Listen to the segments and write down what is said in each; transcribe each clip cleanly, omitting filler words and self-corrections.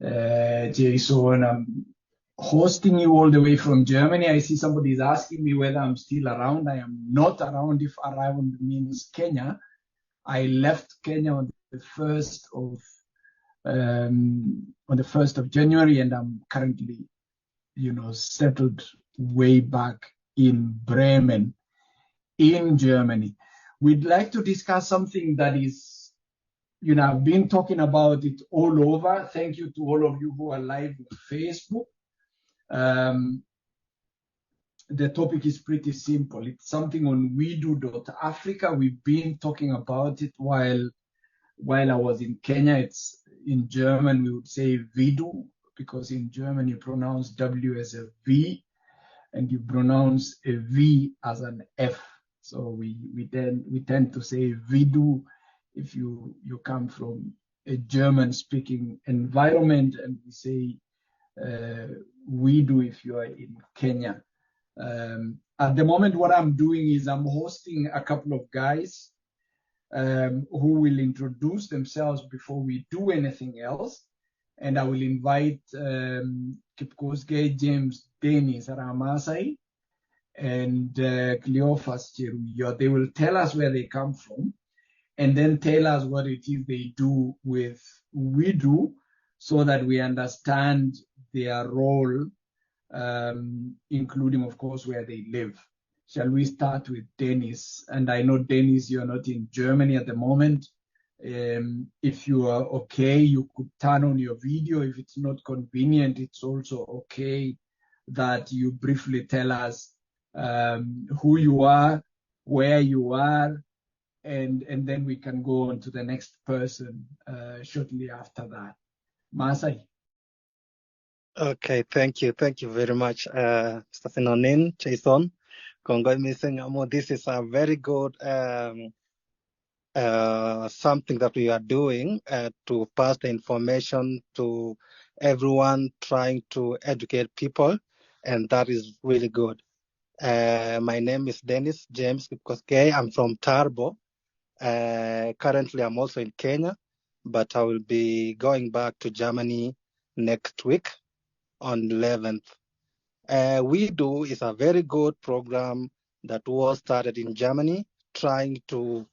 Jason. I'm hosting you all the way from Germany. I see somebody is asking me whether I'm still around. I am not around. If around means Kenya. I left Kenya on the 1st of January, and I'm currently, settled way back in Bremen, in Germany. We'd like to discuss something that is, I've been talking about it all over. Thank you to all of you who are live on Facebook. The topic is pretty simple. It's something on WIDU Africa. We've been talking about it while I was in Kenya. It's in German, we would say WIDU, because in German you pronounce W as a V and you pronounce a V as an F. So we tend to say WIDU if you come from a German-speaking environment, and we say WIDU if you are in Kenya. At the moment, what I'm doing is I'm hosting a couple of guys who will introduce themselves before we do anything else. And I will invite Kipkosgei, James, Denis, Masai, and Cleophas Cheruiyot. They will tell us where they come from and then tell us what it is they do with WIDU so that we understand their role, including, of course, where they live. Shall we start with Denis? And I know, Denis, you're not in Germany at the moment. If you are okay, you could turn on your video. If it's not convenient, it's also okay that you briefly tell us who you are, where you are, and then we can go on to the next person shortly after that. Masai. Okay, thank you very much, Mr. Sinonin, Jason. This is a very good something that we are doing to pass the information to everyone, trying to educate people, and that is really good. My name is Denis James Kipkosgei. I'm from Tarbo. Currently, I'm also in Kenya, but I will be going back to Germany next week on 11th. WIDU is a very good program that was started in Germany, trying to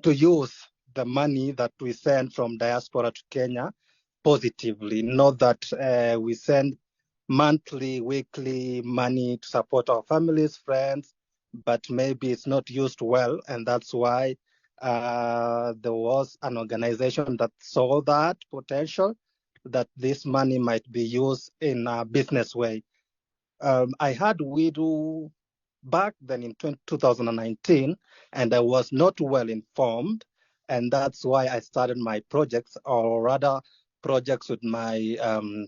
use the money that we send from diaspora to Kenya positively. Not that we send monthly, weekly money to support our families, friends, but maybe it's not used well, and that's why there was an organization that saw that potential, that this money might be used in a business way. I had WIDU back then in 2019, and I was not well informed, and that's why I started my projects, or rather projects with my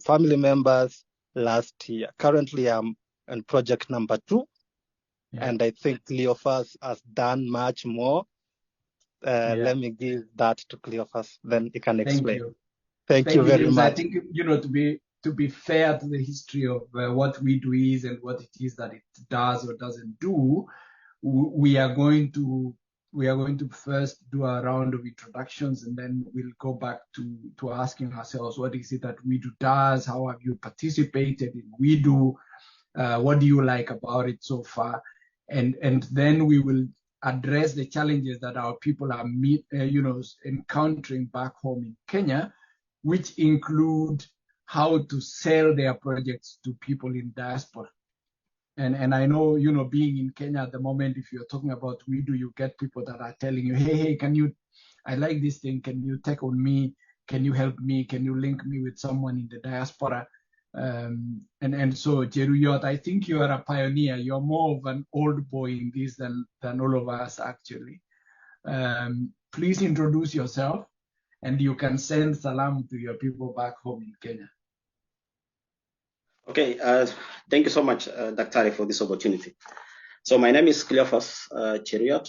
family members last year. Currently, I'm on project number 2, and I think Cleophas has done much more. Let me give that to Cleophas, then he can explain. Thank you very much. I think, to be fair to the history of what WIDU is and what it is that it does or doesn't do, we are going to first do a round of introductions, and then we'll go back to asking ourselves, what is it that WIDU does? How have you participated in WIDU? What do you like about it so far? And then we will address the challenges that our people are encountering back home in Kenya, which include how to sell their projects to people in diaspora. And I know, being in Kenya at the moment, if you're talking about WIDU, you get people that are telling you, hey, I like this thing, can you take on me? Can you help me? Can you link me with someone in the diaspora? And so, Cheruiyot, I think you are a pioneer. You're more of an old boy in this than all of us, actually. Please introduce yourself, and you can send salam to your people back home in Kenya. Okay, thank you so much, Dr. for this opportunity. So my name is Cleophas Cheruiyot.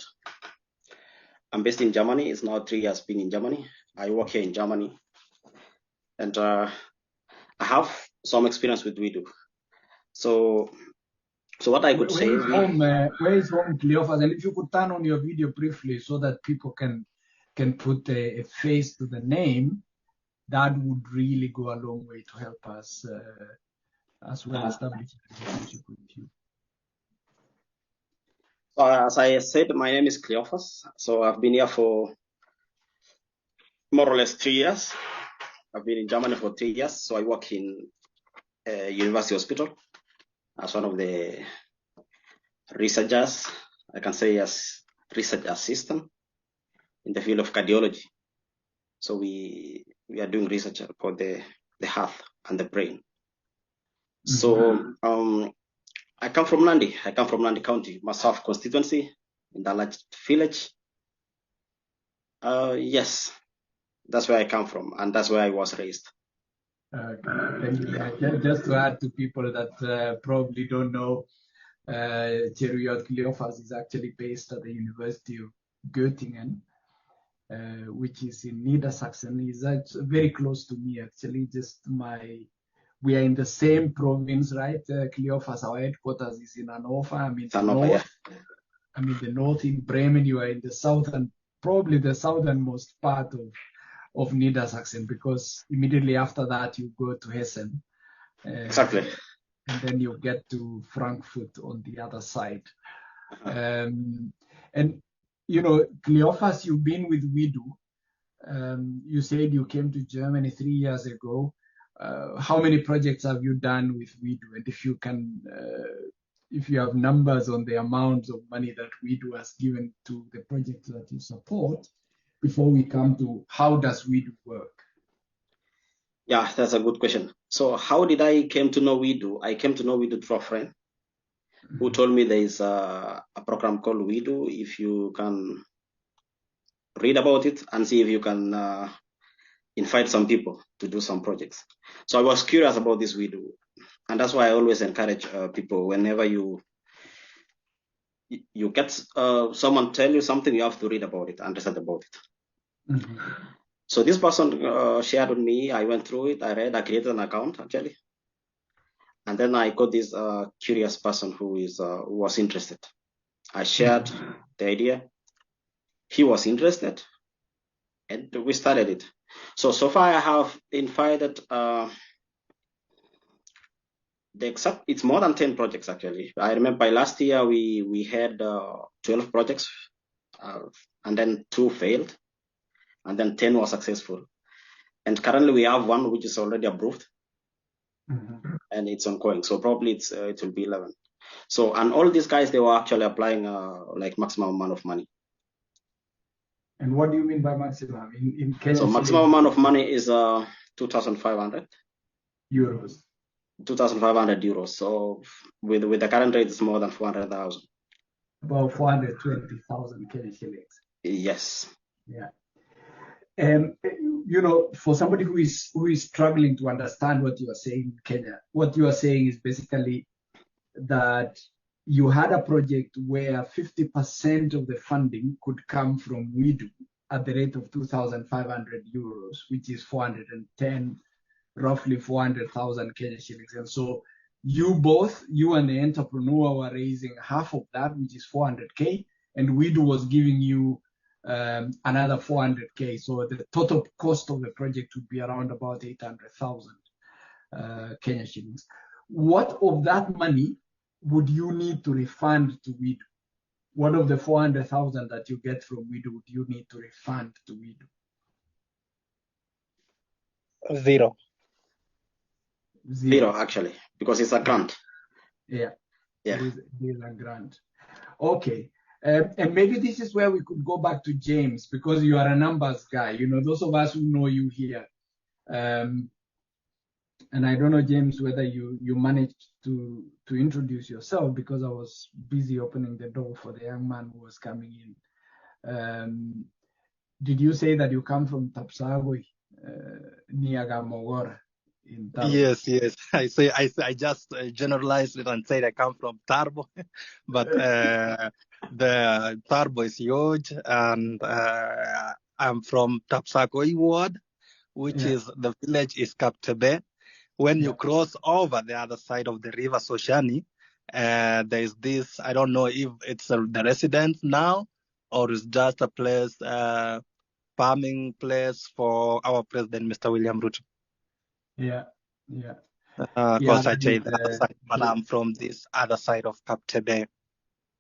I'm based in Germany. It's now 3 years being in Germany. I work here in Germany, and I have some experience with WIDU. So what I could say. Where is home, Cleophas? And if you could turn on your video briefly so that people can put a face to the name, that would really go a long way to help us as well establish a relationship with you. So as I said, my name is Cleophas. So I've been here for more or less 3 years. I've been in Germany for 3 years. So I work in University Hospital as one of the researchers, I can say as research assistant in the field of cardiology. So we are doing research for the heart and the brain. So I come from Nandi. I come from Nandi County, Masai constituency, in the large village. Yes, that's where I come from, and that's where I was raised. Thank you. Just to add to people that probably don't know, Cheruiyot Cleophas is actually based at the University of Göttingen, which is in Niedersachsen. It's very close to me, actually. We are in the same province, right? Cleophas, our headquarters is in Hannover. I'm in the north. Yeah. I'm in the north in Bremen. You are in the southern, probably the southernmost part of Niedersachsen, because immediately after that you go to Hessen. Exactly. And then you get to Frankfurt on the other side. And, you know, Cleophas, you've been with WIDU. You said you came to Germany 3 years ago. How many projects have you done with WIDU? And if you can, if you have numbers on the amount of money that WIDU has given to the projects that you support, before we come to how does WIDU work? Yeah, that's a good question. So how did I came to know WIDU? I came to know WIDU through a friend who told me there is a program called WIDU. If you can read about it and see if you can invite some people to do some projects. So I was curious about this WIDU, and that's why I always encourage people, whenever you get someone tell you something, you have to read about it, understand about it. So this person shared with me. I went through it. I read. I created an account actually, and then I got this curious person who was interested. I shared the idea. He was interested, and we started it. So far I have invited it's more than 10 projects actually. I remember by last year we had 12 projects, and then 2 failed, and then 10 were successful. And currently we have 1 which is already approved, and it's ongoing. So probably it will be 11. So, and all these guys, they were actually applying like maximum amount of money. And what do you mean by maximum? In Kenya, so maximum amount of money is 2,500 euros. 2,500 euros. So with the current rate, it's more than 400,000. About 420,000 Kenyan shillings. Yes. Yeah. You know, for somebody who is struggling to understand what you are saying in Kenya, what you are saying is basically that you had a project where 50% of the funding could come from WIDU at the rate of 2,500 euros, which is 410, roughly 400,000 Kenyan shillings. And so you and the entrepreneur were raising half of that, which is 400K, and WIDU was giving you another 400K. So the total cost of the project would be around about 800,000 Kenyan shillings. What of that money would you need to refund to WIDU? What of the 400,000 that you get from WIDU would you need to refund to WIDU? Zero, actually, because it's a grant. Yeah. It is a grant. Okay. And maybe this is where we could go back to James, because you are a numbers guy. You know, those of us who know you here. And I don't know, James, whether you managed to introduce yourself, because I was busy opening the door for the young man who was coming in. Did you say that you come from Tapsagoi, near Gamogora? Yes. I just generalized it and said I come from Tarbo, but the Tarbo is huge, and I'm from Tapsagoi ward, which is the village is Kaptebe. When you cross over the other side of the river Soshani, there is this, I don't know if it's the residence now or it's just a place farming place for our president, Mr. William Ruto. Yeah, yeah. Because I say That the other side, but I'm from this other side of Kipkosgei.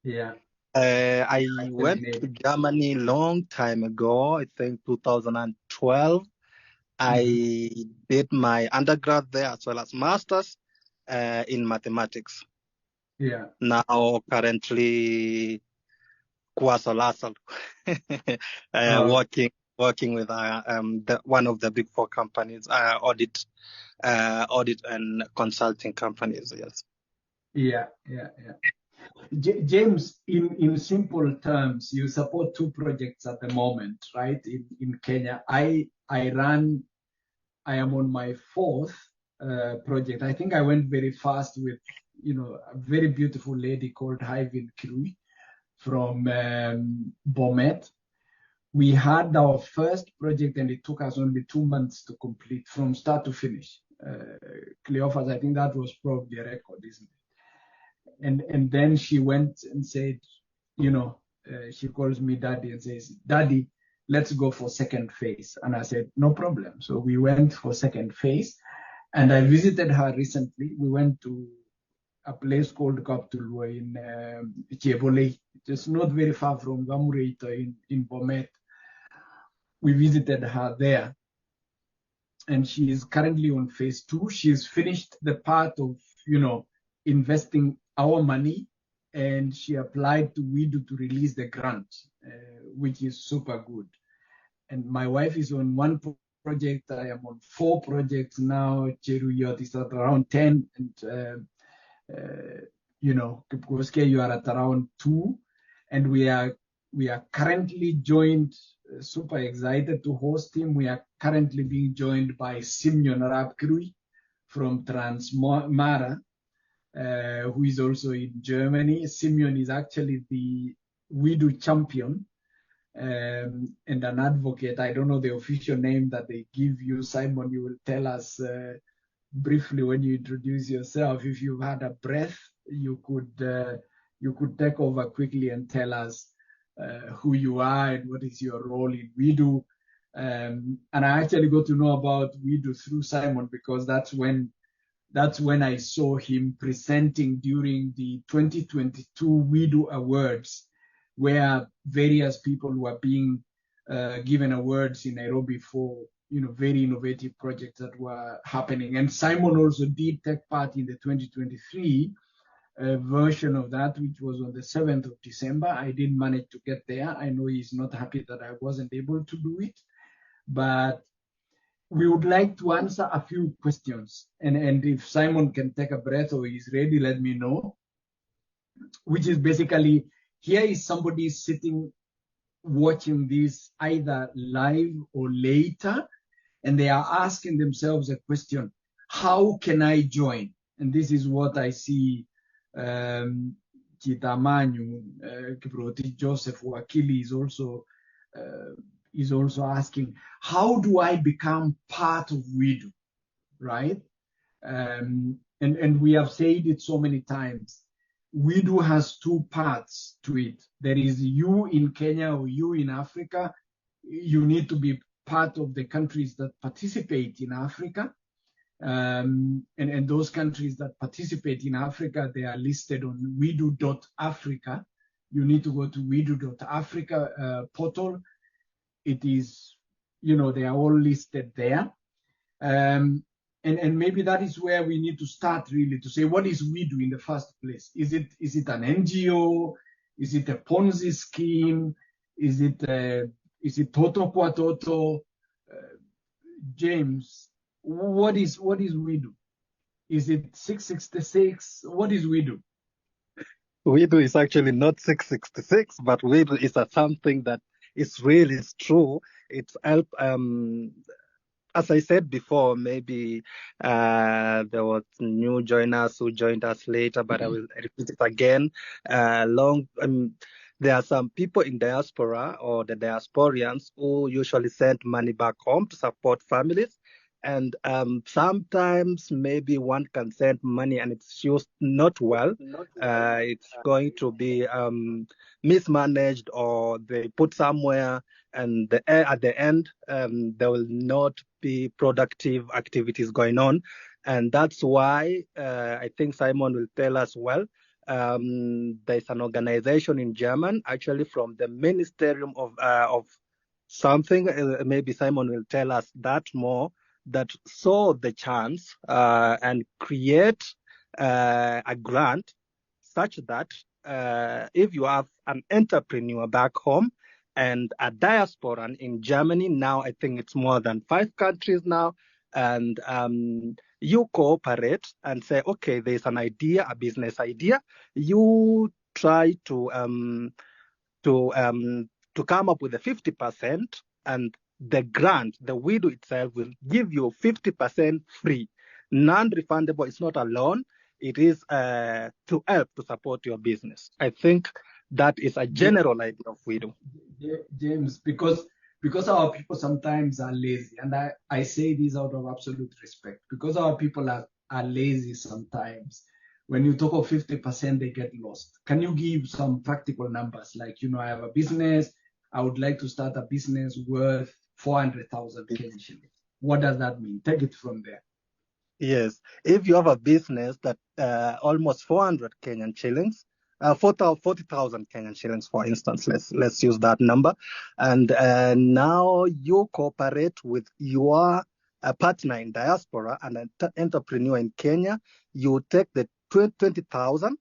yeah. I went to Germany long time ago, I think 2012. I did my undergrad there as well as master's in mathematics. Yeah. Now currently Kwasolasal, working with one of the big four companies, audit and consulting companies. Yes. Yeah. James, in simple terms, you support two projects at the moment, right? In Kenya, I am on my fourth project. I think I went very fast with, a very beautiful lady called Heidelberg from Bomet. We had our first project and it took us only 2 months to complete from start to finish. Cleophas, I think that was probably a record, isn't it? And then she went and said, she calls me daddy and says, Daddy, let's go for second phase. And I said, no problem. So we went for second phase. And I visited her recently. We went to a place called Kaptulwa in Chebole, just not very far from Gamureita in Bomet. We visited her there. And she is currently on phase 2. She's finished the part of, investing our money, and she applied to WIDU to release the grant, which is super good. And my wife is on one project. I am on 4 projects now. Cheruiyot is at around 10, and Kipkosgei, you are at around 2, and we are currently joined. Super excited to host him. We are currently being joined by Simeon from Transmara, who is also in Germany. Simeon is actually the WIDU champion and an advocate. I don't know the official name that they give you. Simon, you will tell us briefly when you introduce yourself. If you've had a breath, you could take over quickly and tell us who you are and what is your role in WIDU. And I actually got to know about WIDU through Simon, because that's when I saw him presenting during the 2022 WIDU Awards, where various people were being given awards in Nairobi for very innovative projects that were happening. And Simon also did take part in the 2023 version of that, which was on the 7th of December. I didn't manage to get there. I know he's not happy that I wasn't able to do it, but we would like to answer a few questions. And if Simon can take a breath or is ready, let me know. Which is basically, here is somebody sitting watching this either live or later, and they are asking themselves a question: how can I join? And this is what I see Chitamanyu, Kiproti Joseph Wakili is also asking, how do I become part of WIDU, right? And we have said it so many times. WIDU has 2 parts to it. There is you in Kenya or you in Africa. You need to be part of the countries that participate in Africa. And those countries that participate in Africa, they are listed on WIDU.Africa. You need to go to WIDU.Africa portal. It is, they are all listed there. And maybe that is where we need to start, really, to say, what is WIDU in the first place? Is it an NGO? Is it a Ponzi scheme? Is it Toto kwa Toto? James, what is WIDU? Is it 666? What is WIDU? WIDU is actually not 666, but WIDU is something that is really true. It's help. As I said before, maybe there was new joiners who joined us later, but I will repeat it again. There are some people in diaspora or the diasporians who usually send money back home to support families. And sometimes maybe one can send money and it's used not well. It's going to be mismanaged, or they put somewhere, and at the end there will not be productive activities going on. And that's why I think Simon will tell us well. There's an organization in German, actually from the Ministerium of something. Maybe Simon will tell us that more, that saw the chance and create a grant such that if you have an entrepreneur back home and a diaspora in Germany, now I think it's more than 5 countries now, and you cooperate and say, okay, there's an idea, a business idea. You try to come up with a 50%, and the grant, the WIDU itself, will give you 50% free, non-refundable. It's not a loan. It is to help to support your business. I think that is a general idea of WIDU. James, because our people sometimes are lazy, and I say this out of absolute respect, because our people are lazy sometimes. When you talk of 50%, they get lost. Can you give some practical numbers? Like, I have a business. I would like to start a business worth 400,000 Kenyan shillings. What does that mean? Take it from there. Yes. If you have a business that almost 400 Kenyan shillings, 40,000 Kenyan shillings, for instance, let's use that number. And now you cooperate with your partner in diaspora and an entrepreneur in Kenya. You take the 20,000,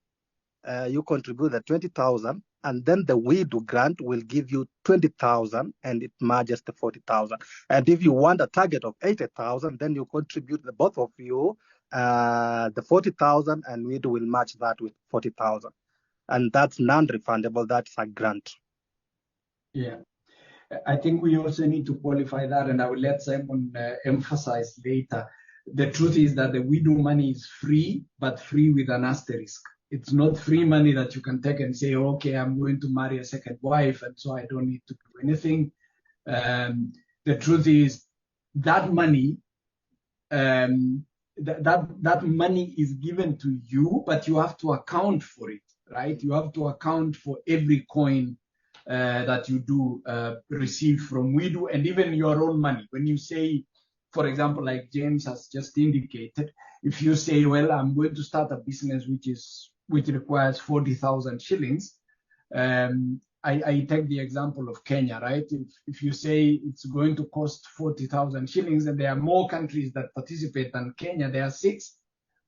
you contribute the 20,000, and then the WIDU grant will give you 20,000, and it merges the 40,000. And if you want a target of 80,000, then you contribute, the both of you, the 40,000, and WIDU will match that with 40,000. And that's non-refundable. That's a grant. Yeah. I think we also need to qualify that, and I will let Simon emphasize later. The truth is that the WIDU money is free, but free with an asterisk. It's not free money that you can take and say, okay, I'm going to marry a second wife, and so I don't need to do anything. The truth is that money, that money is given to you, but you have to account for it, right? You have to account for every coin that you do receive from WIDU, and even your own money. When you say, for example, like James has just indicated, if you say, well, I'm going to start a business which requires 40,000 shillings, I take the example of Kenya, right? If you say it's going to cost 40,000 shillings, and there are more countries that participate than Kenya, there are 6.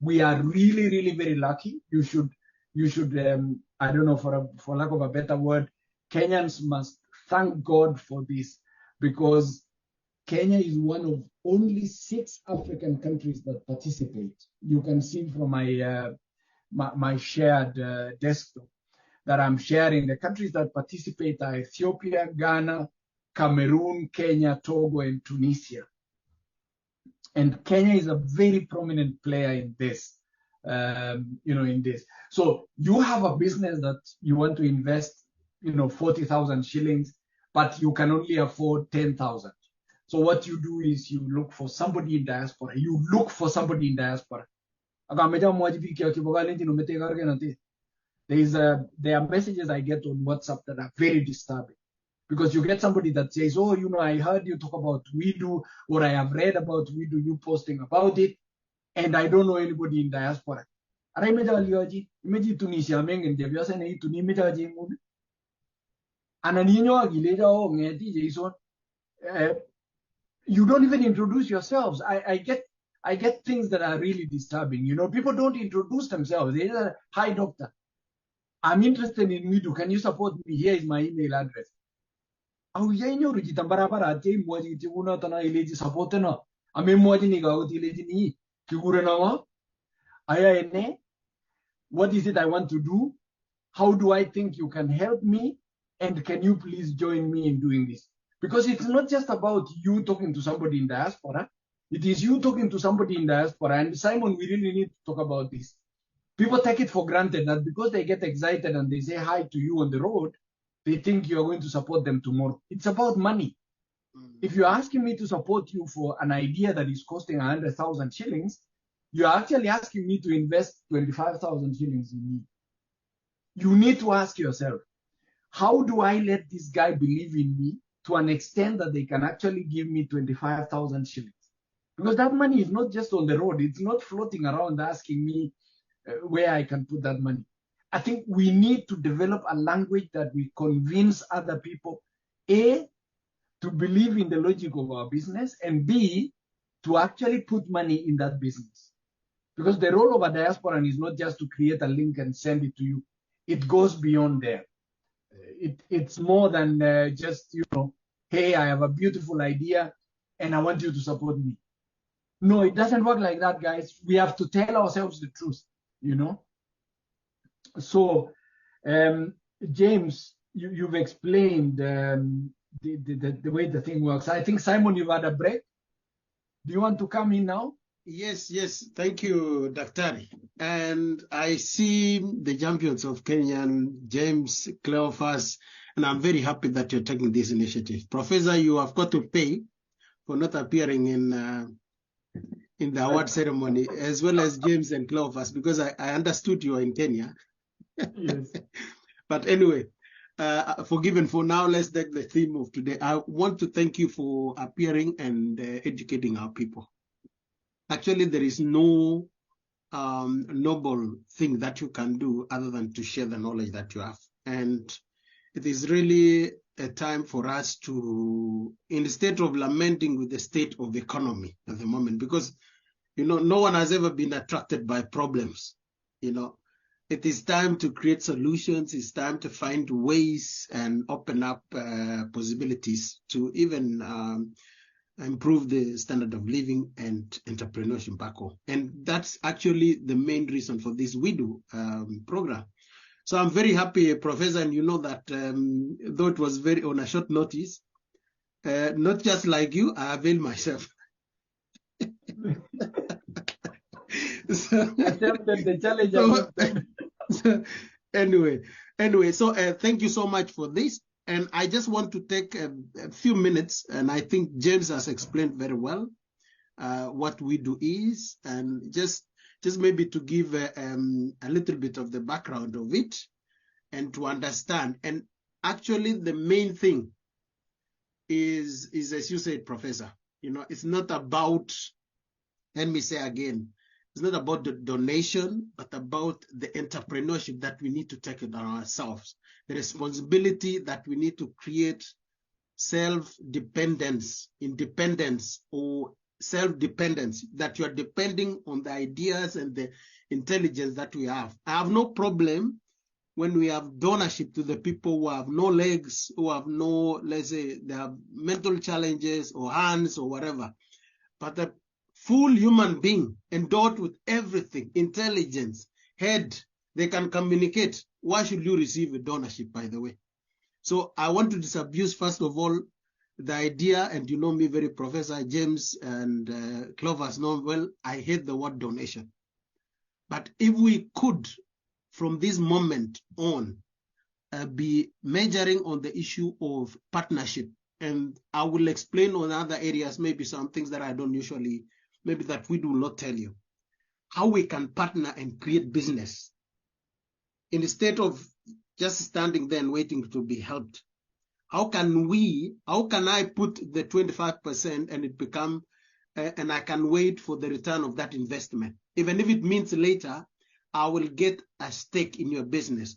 We are really, really very lucky. You should, I don't know, for lack of a better word, Kenyans must thank God for this, because Kenya is one of only 6 African countries that participate. You can see from my shared desktop that I'm sharing. The countries that participate are Ethiopia, Ghana, Cameroon, Kenya, Togo, and Tunisia. And Kenya is a very prominent player in this, in this. So you have a business that you want to invest, 40,000 shillings, but you can only afford 10,000. So what you do is you look for somebody in diaspora. There are messages I get on WhatsApp that are very disturbing, because you get somebody that says, oh, I heard you talk about WIDU, or I have read about WIDU, you posting about it, and I don't know anybody in diaspora. You don't even introduce yourselves. I get things that are really disturbing. People don't introduce themselves. They say, hi, doctor. I'm interested in WIDU. Can you support me? Here is my email address. What is it I want to do? How do I think you can help me? And can you please join me in doing this? Because it's not just about you talking to somebody in diaspora. It is you talking to somebody in diaspora. And Simon, we really need to talk about this. People take it for granted that because they get excited and they say hi to you on the road, they think you're going to support them tomorrow. It's about money. If you're asking me to support you for an idea that is costing 100,000 shillings, you're actually asking me to invest 25,000 shillings in me. You need to ask yourself, how do I let this guy believe in me to an extent that they can actually give me 25,000 shillings? Because that money is not just on the road. It's not floating around asking me where I can put that money. I think we need to develop a language that we convince other people, A, to believe in the logic of our business, and B, to actually put money in that business. Because the role of a diasporan is not just to create a link and send it to you. It goes beyond there. It's more than just, hey, I have a beautiful idea and I want you to support me. No, it doesn't work like that, guys. We have to tell ourselves the truth, So, James, you've explained the way the thing works. I think, Simon, you've had a break. Do you want to come in now? Yes. Thank you, Daktari. And I see the champions of Kenyan, James, Cleophas, and I'm very happy that you're taking this initiative. Professor, you have got to pay for not appearing in the award ceremony, as well as James and Cleophas, because I understood you are in Kenya. Yes. But anyway, forgiven for now, let's take the theme of today. I want to thank you for appearing and educating our people. Actually, there is no noble thing that you can do other than to share the knowledge that you have. And it is really a time for us to, instead of lamenting with the state of the economy at the moment, because, no one has ever been attracted by problems. It is time to create solutions. It's time to find ways and open up possibilities to even improve the standard of living and entrepreneurship back home. And that's actually the main reason for this WIDU program. So I'm very happy, Professor, and you know that though it was very on a short notice, not just like you, I avail myself. Accepted the challenge. Anyway, so thank you so much for this. And I just want to take a few minutes, and I think James has explained very well what WIDU is, and just maybe to give a little bit of the background of it and to understand. And actually, the main thing is as you said, Professor, it's not about, let me say again, it's not about the donation, but about the entrepreneurship that we need to take it on ourselves. The responsibility that we need to create self-dependence, independence, or self-dependence, that you are depending on the ideas and the intelligence that we have. I have no problem when we have donorship to the people who have no legs, who have no, let's say, they have mental challenges or hands or whatever. But the full human being endowed with everything, intelligence, head, they can communicate. Why should you receive a donorship, by the way? So I want to disabuse, first of all, the idea, and you know me very, Professor James and Clovis know well, I hate the word donation. But if we could, from this moment on, be measuring on the issue of partnership, and I will explain on other areas, maybe some things that I don't usually, maybe that we do not tell you, how we can partner and create business instead of just standing there and waiting to be helped. How can I put the 25% and it become, and I can wait for the return of that investment? Even if it means later, I will get a stake in your business.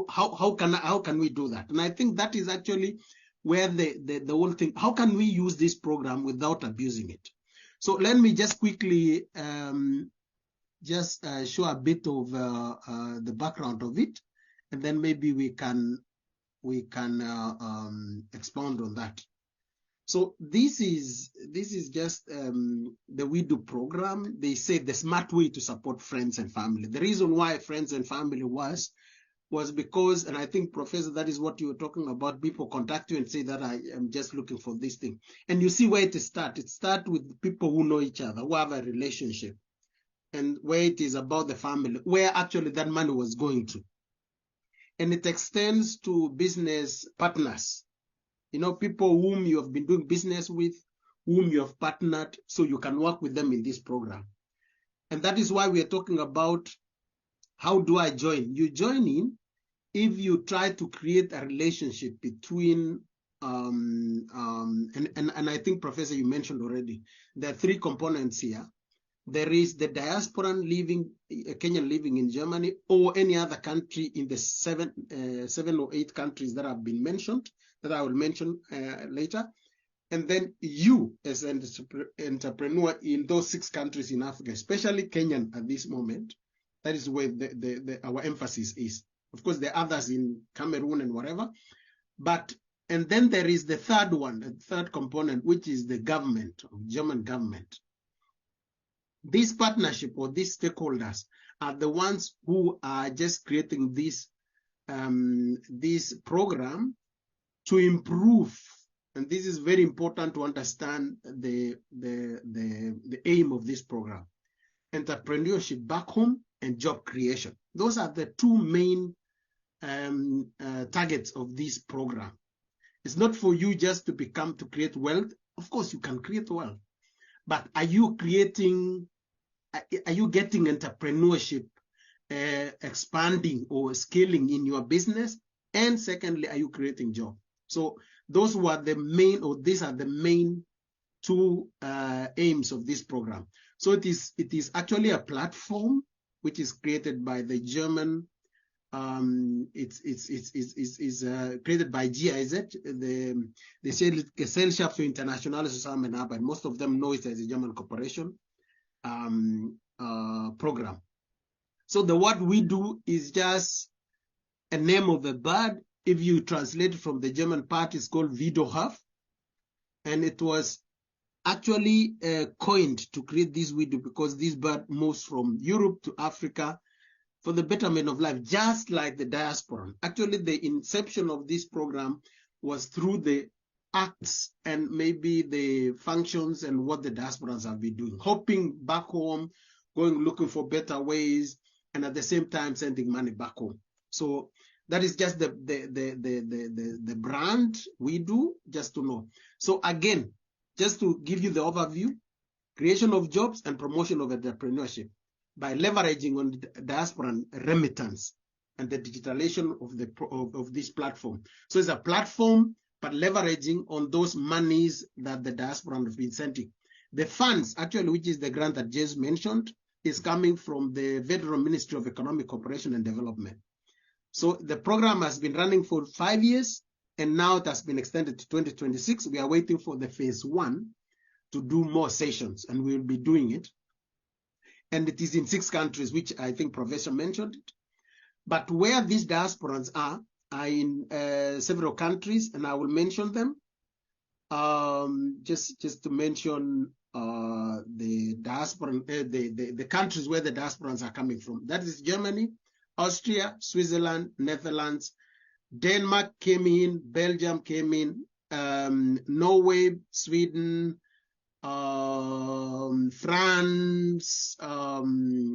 How can we do that? And I think that is actually where the whole thing, how can we use this program without abusing it? So let me just quickly show a bit of the background of it, and then maybe we can expound on that. So this is just the WIDU program. They say the smart way to support friends and family. The reason why friends and family was because, and I think, Professor, that is what you were talking about, people contact you and say that I am just looking for this thing. And you see where it starts. It starts with people who know each other, who have a relationship, and where it is about the family, where actually that money was going to. And it extends to business partners, people whom you have been doing business with, whom you have partnered, so you can work with them in this program. And that is why we are talking about how do I join? You join in if you try to create a relationship between, and I think, Professor, you mentioned already, there are three components here. There is the diasporan living, Kenyan living in Germany or any other country in the seven or eight countries that have been mentioned, that I will mention later. And then you as an entrepreneur in those 6 countries in Africa, especially Kenyan at this moment. That is where our emphasis is. Of course, there are others in Cameroon and whatever. And then there is the third one, the third component, which is the government, German government. This partnership or these stakeholders are the ones who are just creating this program to improve. And this is very important to understand the aim of this program: entrepreneurship back home and job creation. Those are the 2 main targets of this program. It's not for you just to create wealth. Of course, you can create wealth, but are you getting entrepreneurship expanding or scaling in your business? And secondly, are you creating jobs? So those were the main, or these are the main 2 aims of this program. So it is actually a platform which is created by the German. It's created by GIZ, the Gesellschaft für internationale Zusammenarbeit. Most of them know it as a German corporation program. So the what we do is just a name of a bird. If you translate from the German part, it's called WIDU Africa, and it was actually coined to create this WIDU because this bird moves from Europe to Africa for the betterment of life, just like the diaspora. Actually, the inception of this program was through the acts and maybe the functions and what the diasporas have been doing, hopping back home, going looking for better ways, and at the same time sending money back home. So that is just the brand we do, just to know. So again, just to give you the overview, creation of jobs and promotion of entrepreneurship by leveraging on diaspora remittance and the digitalization of this platform. So it's a platform, but leveraging on those monies that the diaspora have been sending. The funds, actually, which is the grant that Jez mentioned, is coming from the Federal Ministry of Economic Cooperation and Development. So the program has been running for 5 years, and now it has been extended to 2026. We are waiting for the phase 1 to do more sessions, and we will be doing it. And it is in 6 countries, which I think Professor mentioned it. But where these diasporans are in several countries, and I will mention them. Just to mention the diaspora, the countries where the diasporans are coming from. That is Germany, Austria, Switzerland, Netherlands, Denmark came in, Belgium came in, Norway, Sweden, France,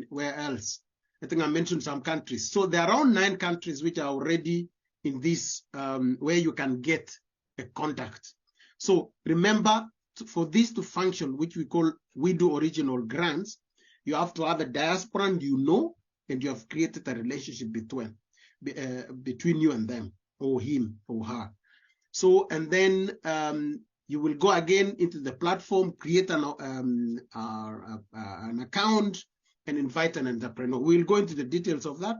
where else? I think I mentioned some countries. So there are around 9 countries which are already in this, where you can get a contact. So remember, for this to function, which we call WIDU original grants, you have to have a diaspora and you have created a relationship between you and them, or him or her. So, and then you will go again into the platform, create an account, and invite an entrepreneur. We'll go into the details of that.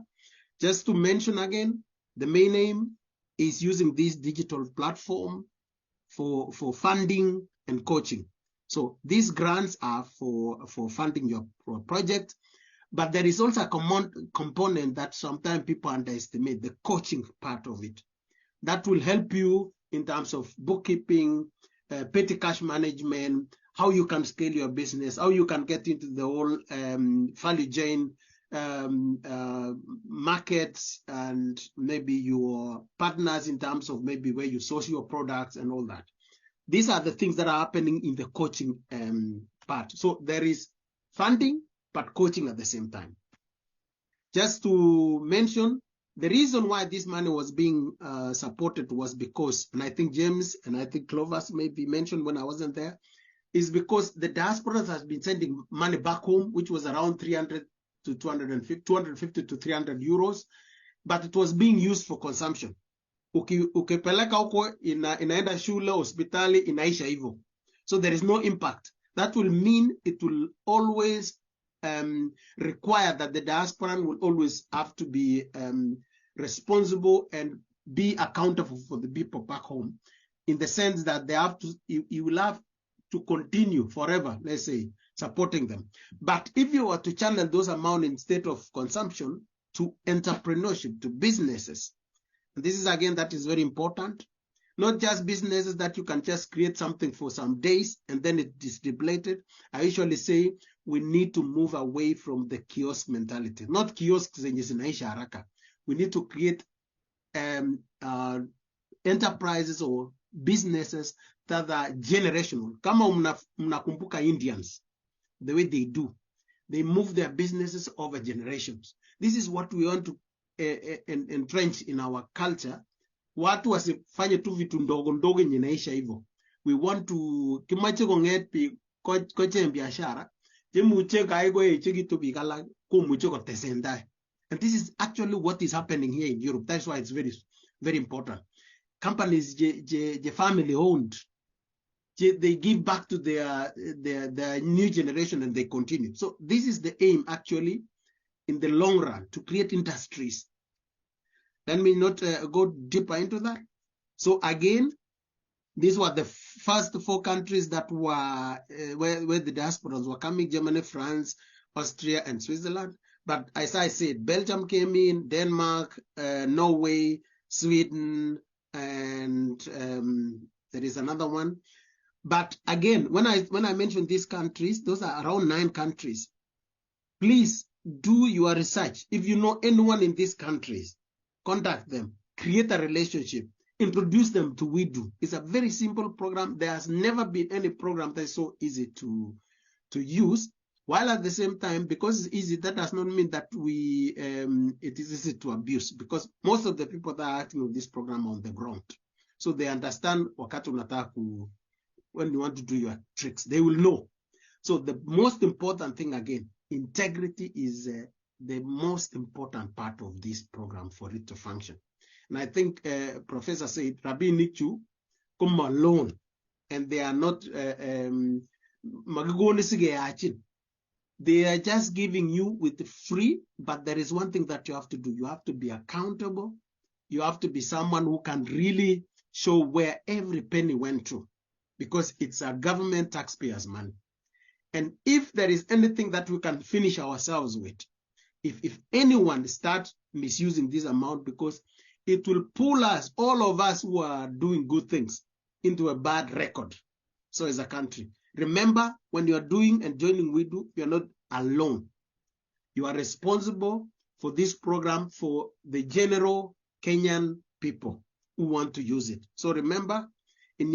Just to mention again, the main aim is using this digital platform for funding and coaching. So these grants are for funding your project, but there is also a component that sometimes people underestimate, the coaching part of it. That will help you in terms of bookkeeping, petty cash management, how you can scale your business, how you can get into the whole value chain, markets, and maybe your partners in terms of maybe where you source your products and all that. These are the things that are happening in the coaching part. So there is funding, but coaching at the same time. Just to mention, The reason why this money was being supported was because, and I think James and I think Clovis maybe mentioned when I wasn't there, is because the diaspora has been sending money back home, which was around 300 to 250 to 300 euros, but it was being used for consumption. Ukipeleka huko inaenda shule, hospitali, inaisha hivyo. So there is no impact. That will mean it will always require that the diaspora will always have to be responsible and be accountable for the people back home, in the sense that they have to, you will have to continue forever, let's say, supporting them. But if you were to channel those amounts instead of consumption to entrepreneurship, to businesses, and this is again, that is very important. Not just businesses that you can just create something for some days and then it is depleted. I usually say we need to move away from the kiosk mentality. Not kiosks zenye zinaisha haraka. We need to create enterprises or businesses that are generational. Kama mnakumbuka Indians, the way they do. They move their businesses over generations. This is what we want to entrench in our culture. Watu wasifanye tu vitu ndogo ndogo yenye inaisha hivyo. We want to kimache konget koche biashara jemuche kaigo echikitu bikala kumuche kotesendai. And this is actually what is happening here in Europe. That's why it's very, very important. Companies family owned, they give back to their new generation and they continue. So this is the aim actually in the long run, to create industries. Let me not go deeper into that. So again, these were the first 4 countries that were where the diasporas were coming: Germany, France, Austria, and Switzerland. But as I said, Belgium came in, Denmark, Norway, Sweden, and there is another one. But again, when I mention these countries, those are around 9 countries. Please do your research. If you know anyone in these countries, contact them, create a relationship, introduce them to WIDU. It's a very simple program. There has never been any program that is so easy to use. While at the same time, because it's easy, that does not mean that it is easy to abuse, because most of the people that are acting on this program are on the ground. So they understand wakati unataka when you want to do your tricks, they will know. So the most important thing, again, integrity is the most important part of this program for it to function. And I think Professor said, Rabbi Nichu come alone, and they are not, they are just giving you with free, but there is one thing that you have to do. You have to be accountable. You have to be someone who can really show where every penny went to, because it's a government taxpayers' money. And if there is anything that we can finish ourselves with, if anyone starts misusing this amount, because it will pull us, all of us who are doing good things, into a bad record. So as a country, remember, when you are doing and joining WIDU, you are not alone. You are responsible for this program for the general Kenyan people who want to use it. So remember, at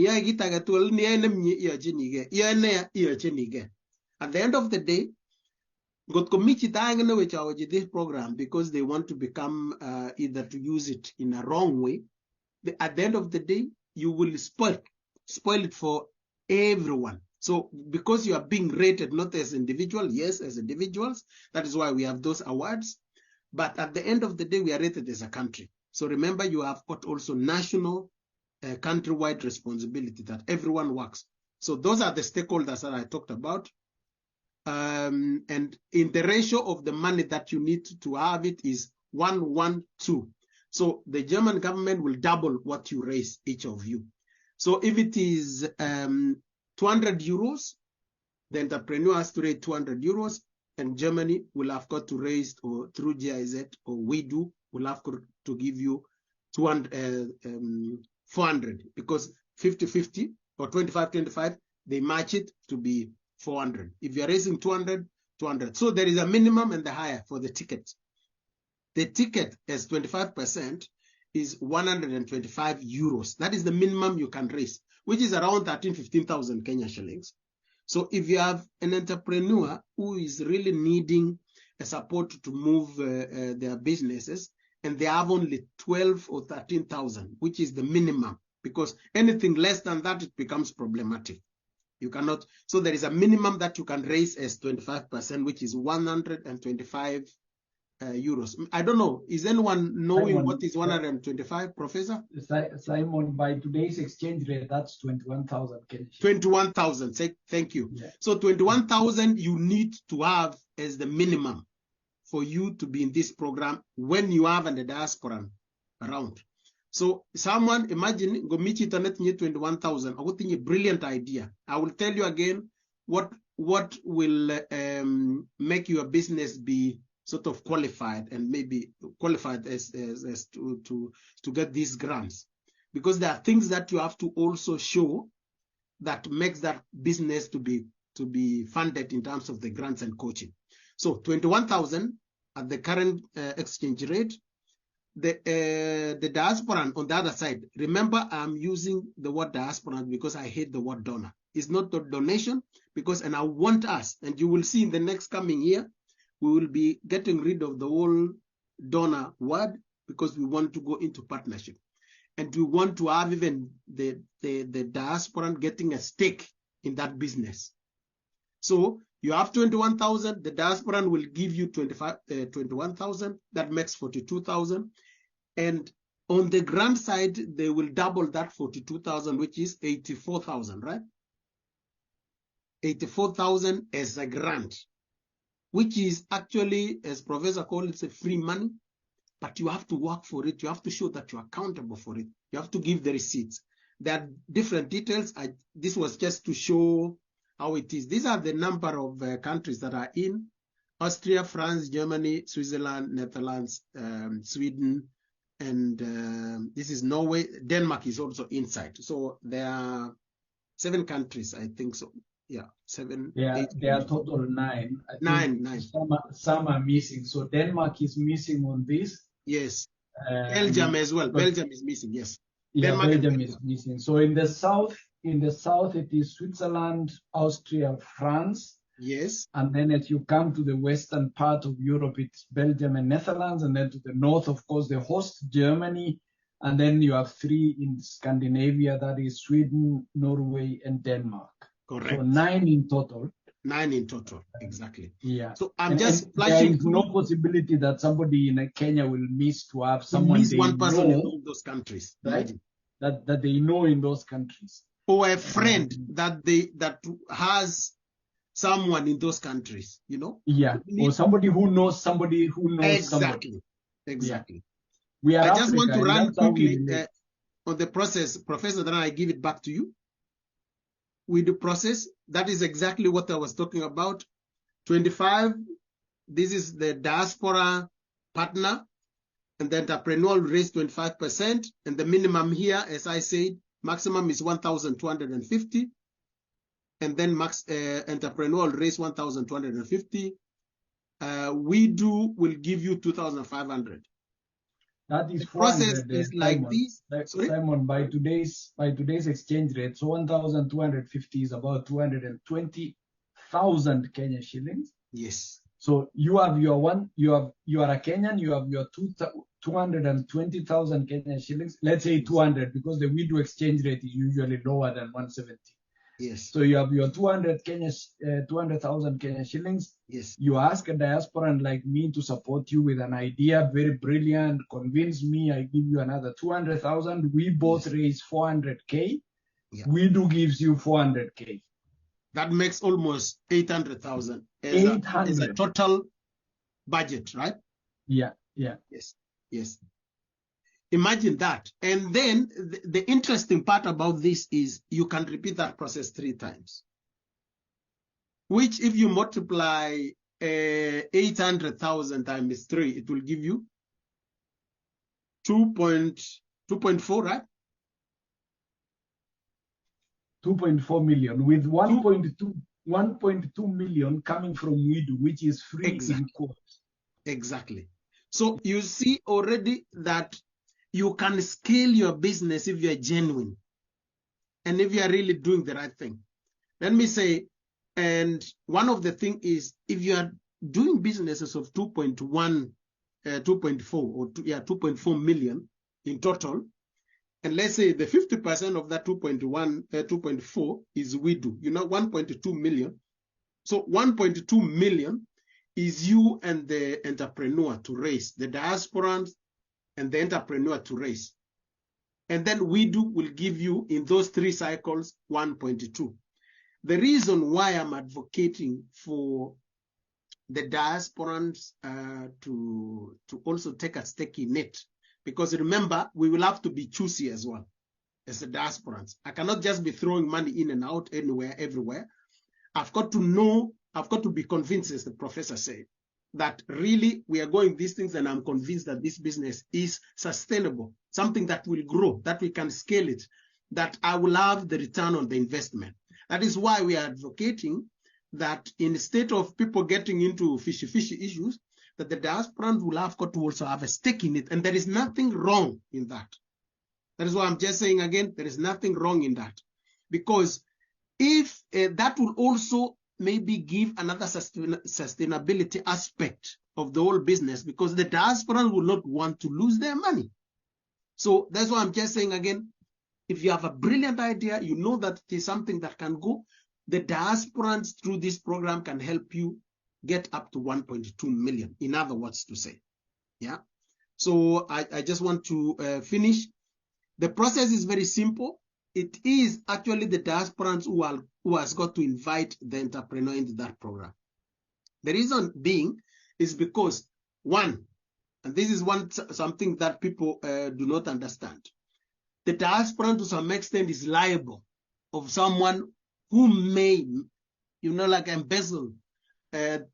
the end of the day, this program because they want to become either to use it in a wrong way. At the end of the day, you will spoil it for everyone. So because you are being rated not as individual, yes, as individuals, that is why we have those awards. But at the end of the day, we are rated as a country. So remember, you have got also national, countrywide responsibility that everyone works. So those are the stakeholders that I talked about. And in the ratio of the money that you need to have it is 1:1:2. So the German government will double what you raise, each of you. So if it is 200 euros, the entrepreneur has to raise 200 euros, and Germany will have got to raise, or through GIZ or WIDU, will have to give you 400, because 50-50 or 25-25, they match it to be 400. If you're raising 200, 200. So there is a minimum and the higher for the ticket. The ticket as 25% is 125 euros. That is the minimum you can raise, which is around 15,000 Kenya shillings. So if you have an entrepreneur who is really needing a support to move their businesses, and they have only 12 or 13,000, which is the minimum, because anything less than that, it becomes problematic. You cannot, so there is a minimum that you can raise as 25%, which is 125 euros. I don't know, is anyone knowing Simon, what is 125, Professor? Simon, by today's exchange rate, that's 21,000 Kenyan. 21,000, thank you. Yeah. So 21,000 you need to have as the minimum for you to be in this program when you have a diaspora around. So someone, imagine, go meet internet 21,000. I would think a brilliant idea. I will tell you again what will make your business be sort of qualified, and maybe qualified as to get these grants, because there are things that you have to also show that makes that business to be funded in terms of the grants and coaching. So 21,000 at the current exchange rate. The diaspora on the other side, remember I'm using the word diaspora because I hate the word donor. It's not a donation, because, and I want us, and you will see in the next coming year, we will be getting rid of the whole donor word, because we want to go into partnership. And we want to have even the diaspora getting a stake in that business. So you have 21,000, the diaspora will give you 21,000, that makes 42,000. And on the grant side, they will double that 42,000, which is 84,000, right? 84,000 as a grant, which is actually, as Professor called it, a free money, but you have to work for it. You have to show that you're accountable for it. You have to give the receipts. There are different details. This was just to show how it is. These are the number of countries that are in: Austria, France, Germany, Switzerland, Netherlands, Sweden, and this is Norway. Denmark is also inside. So there are 7 countries, I think so. Yeah, 7. Yeah, 8 there are total 9. Nine. Some are missing. So Denmark is missing on this. Yes. Belgium as well. Belgium is missing. Yes. Yeah, Denmark Belgium is missing. So in the south, it is Switzerland, Austria, France. Yes. And then as you come to the western part of Europe, it's Belgium and Netherlands. And then to the north, of course, the host, Germany. And then you have 3 in Scandinavia, that is Sweden, Norway, and Denmark. Correct. So 9 in total. 9 in total, exactly. Yeah. So I'm and just flashing. There is no possibility that somebody in Kenya will miss to have someone miss they one person know, in those countries, right? That they know in those countries, or a friend that has someone in those countries, you know. Yeah, or somebody who knows somebody who knows exactly. somebody. Exactly. Yeah. We are. I Africa, just want to run quickly on the process, Professor, then I give it back to you. With the process, that is exactly what I was talking about. 25, this is the diaspora partner, and the entrepreneur will raise 25%, and the minimum here, as I said, maximum is 1,250, and then entrepreneur will raise 1,250. WIDU will give you 2,500. That is the process is like Simon. this. Simon, by today's exchange rate, so 1,250 is about 220,000 Kenya shillings. Yes. So you have your one. You are a Kenyan. You have your 220,000 Kenya shillings. Let's say 200, because the WIDU exchange rate is usually lower than 170. Yes. So you have your 200,000 Kenya shillings. Yes. You ask a diasporan like me to support you with an idea, very brilliant, convince me, I give you another 200,000. We both raise 400K. Yeah. WIDU gives you 400K. That makes almost 800,000 as a total budget, right? Yeah, yeah. Yes, yes. Imagine that. And then the interesting part about this is you can repeat that process 3 times, which if you multiply 800,000 times 3, it will give you 2.4, right? 2.4 million, with 1.2 million coming from WIDU, which is free. Exactly. In quotes. Exactly. So you see already that you can scale your business if you're genuine and if you're really doing the right thing. Let me say, and one of the things is, if you are doing businesses of 2.1 2.4 million in total. And let's say the 50% of that 2.4 is WIDU, 1.2 million. So 1.2 million is you and the entrepreneur to raise, the diasporans and the entrepreneur to raise. And then WIDU will give you, in those 3 cycles, 1.2. The reason why I'm advocating for the diasporans to also take a stake in it, because remember, we will have to be choosy as well as the diasporans. I cannot just be throwing money in and out anywhere, everywhere. I've got to know, I've got to be convinced, as the professor said, that really we are going these things, and I'm convinced that this business is sustainable, something that will grow, that we can scale it, that I will have the return on the investment. That is why we are advocating that instead of people getting into fishy issues, that the diasporans will have got to also have a stake in it. And there is nothing wrong in that. That is why I'm just saying again, there is nothing wrong in that. Because if that will also maybe give another sustainability aspect of the whole business, because the diasporans will not want to lose their money. So that's why I'm just saying again, if you have a brilliant idea, you know that it is something that can go, the diasporans through this program can help you get up to 1.2 million, in other words to say. Yeah. So I just want to finish. The process is very simple. It is actually the diasporans who has got to invite the entrepreneur into that program. The reason being is because, one, and this is something that people do not understand, the diasporan to some extent is liable of someone who may, like embezzle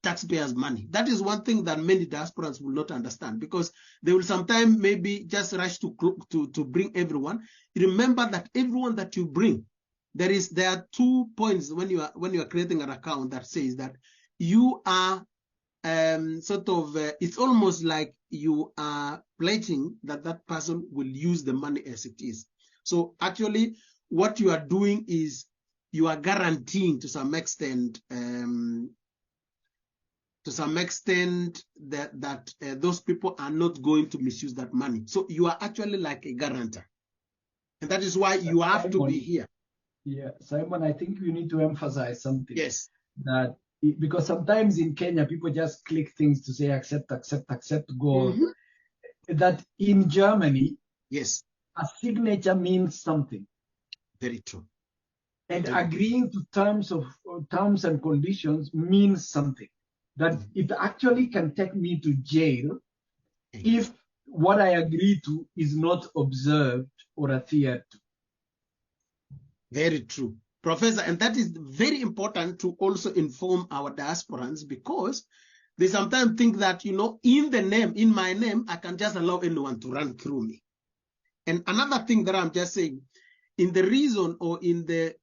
taxpayers' money. That is one thing that many diasporans will not understand, because they will sometimes maybe just rush to bring everyone. Remember that everyone that you bring, there are 2 points when you are creating an account that says that you are it's almost like you are pledging that that person will use the money as it is. So actually what you are doing is you are guaranteeing to some extent that those people are not going to misuse that money. So you are actually like a guarantor. And that is why you have to be here. Yeah, Simon, I think you need to emphasize something. Yes. That because sometimes in Kenya, people just click things to say accept, go. Mm-hmm. That in Germany, yes, a signature means something. Very true. And agreeing to terms and conditions means something. That it actually can take me to jail if what I agree to is not observed or adhered to. Very true, Professor. And that is very important to also inform our diasporans, because they sometimes think that, in my name, I can just allow anyone to run through me. And another thing that I'm just saying, in the reason or in the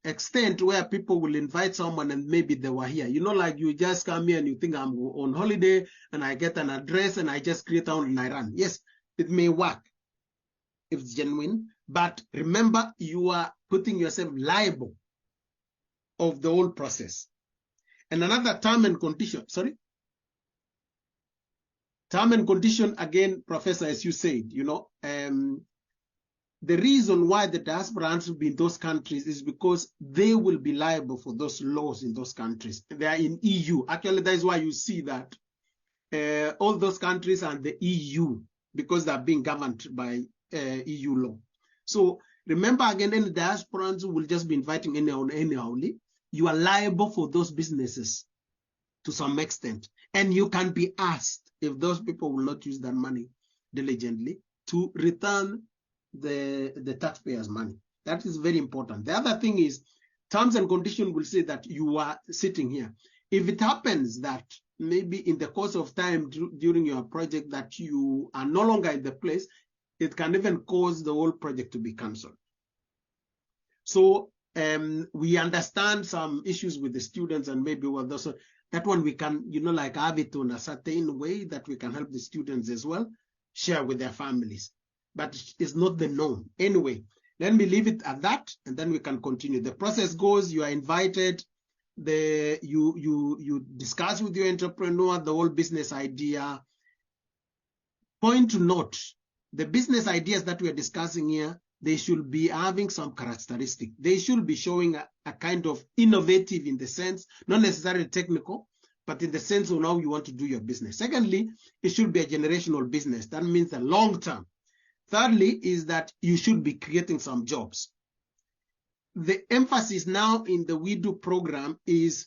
extent where people will invite someone and maybe they were here, like you just come here and you think I'm on holiday and I get an address and I just create out and I run. Yes, it may work if it's genuine, but remember, you are putting yourself liable of the whole process. And another term and condition, term and condition, again, Professor, as you said, the reason why the diaspora has to be in those countries is because they will be liable for those laws in those countries. They are in EU. Actually, that is why you see that all those countries are in the EU, because they are being governed by EU law. So remember, again, any diasporans will just be inviting anyhowly. You are liable for those businesses to some extent. And you can be asked, if those people will not use that money diligently, to return the taxpayers' money. That is very important. The other thing is, terms and conditions will say that you are sitting here. If it happens that maybe in the course of time during your project that you are no longer in the place, it can even cause the whole project to be cancelled. So we understand some issues with the students, and maybe that one we can, have it in a certain way that we can help the students as well, share with their families. But it's not the norm. Anyway, let me leave it at that, and then we can continue. The process goes, you are invited, you discuss with your entrepreneur the whole business idea, point to note, the business ideas that we are discussing here, they should be having some characteristic. They should be showing a kind of innovative in the sense, not necessarily technical, but in the sense of how you want to do your business. Secondly, it should be a generational business. That means a long term. Thirdly, is that you should be creating some jobs. The emphasis now in the WIDU program is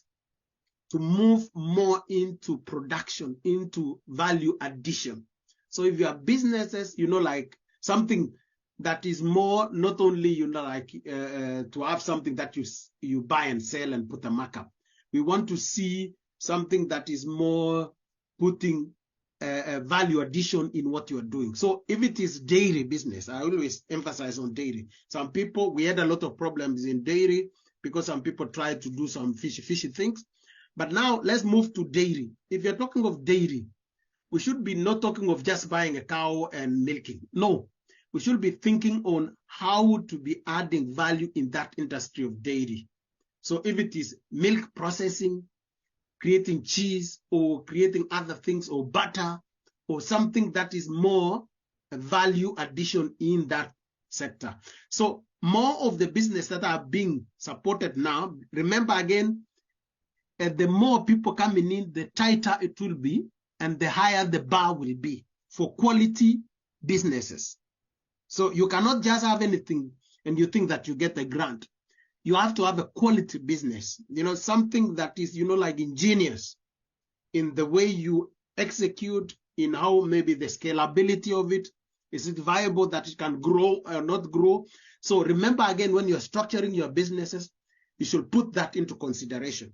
to move more into production, into value addition. So if you have businesses, like something that is more, not only, to have something that you buy and sell and put a markup. We want to see something that is more putting a value addition in what you are doing. So if it is dairy business, I always emphasize on dairy. Some people, we had a lot of problems in dairy because some people try to do some fishy things. But now let's move to dairy. If you're talking of dairy, we should be not talking of just buying a cow and milking. No, we should be thinking on how to be adding value in that industry of dairy. So if it is milk processing, creating cheese, or creating other things, or butter, or something that is more a value addition in that sector. So more of the business that are being supported now, remember again, the more people coming in, the tighter it will be, and the higher the bar will be for quality businesses. So you cannot just have anything and you think that you get a grant. You have to have a quality business, something that is, like ingenious in the way you execute, in how maybe the scalability of it. Is it viable that it can grow or not grow? So remember again, when you're structuring your businesses, you should put that into consideration.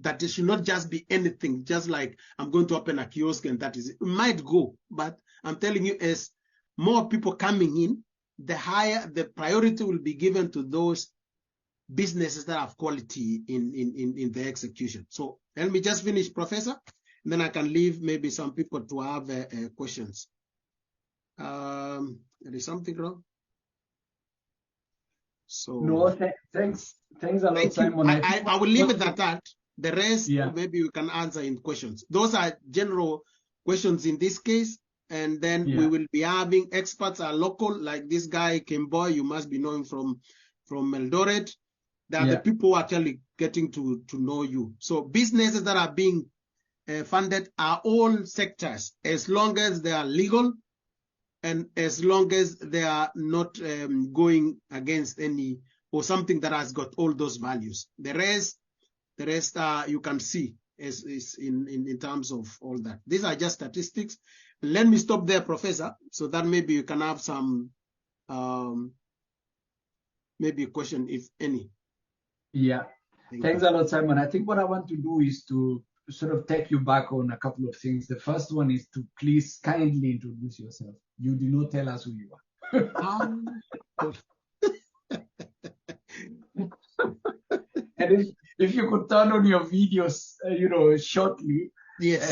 That it should not just be anything, just like I'm going to open a kiosk and that is it. It might go, but I'm telling you, as more people coming in, the higher the priority will be given to those businesses that have quality in the execution. So let me just finish, Professor, and then I can leave maybe some people to have questions. There is something wrong? So no, thanks a lot, Simon. I will leave it at that. The rest, maybe you can answer in questions. Those are general questions in this case. And then we will be having experts are local, like this guy, Kimboy, you must be knowing from Eldoret. They are the people who are actually getting to know you. So businesses that are being funded are all sectors, as long as they are legal and as long as they are not going against any or something that has got all those values. The rest you can see is in terms of all that. These are just statistics. Let me stop there, Professor, so that maybe you can have some maybe a question, if any. Yeah. Thanks a lot, Simon. I think what I want to do is to sort of take you back on a couple of things. The first one is to please kindly introduce yourself. You did not tell us who you are. And if you could turn on your videos, shortly, yes,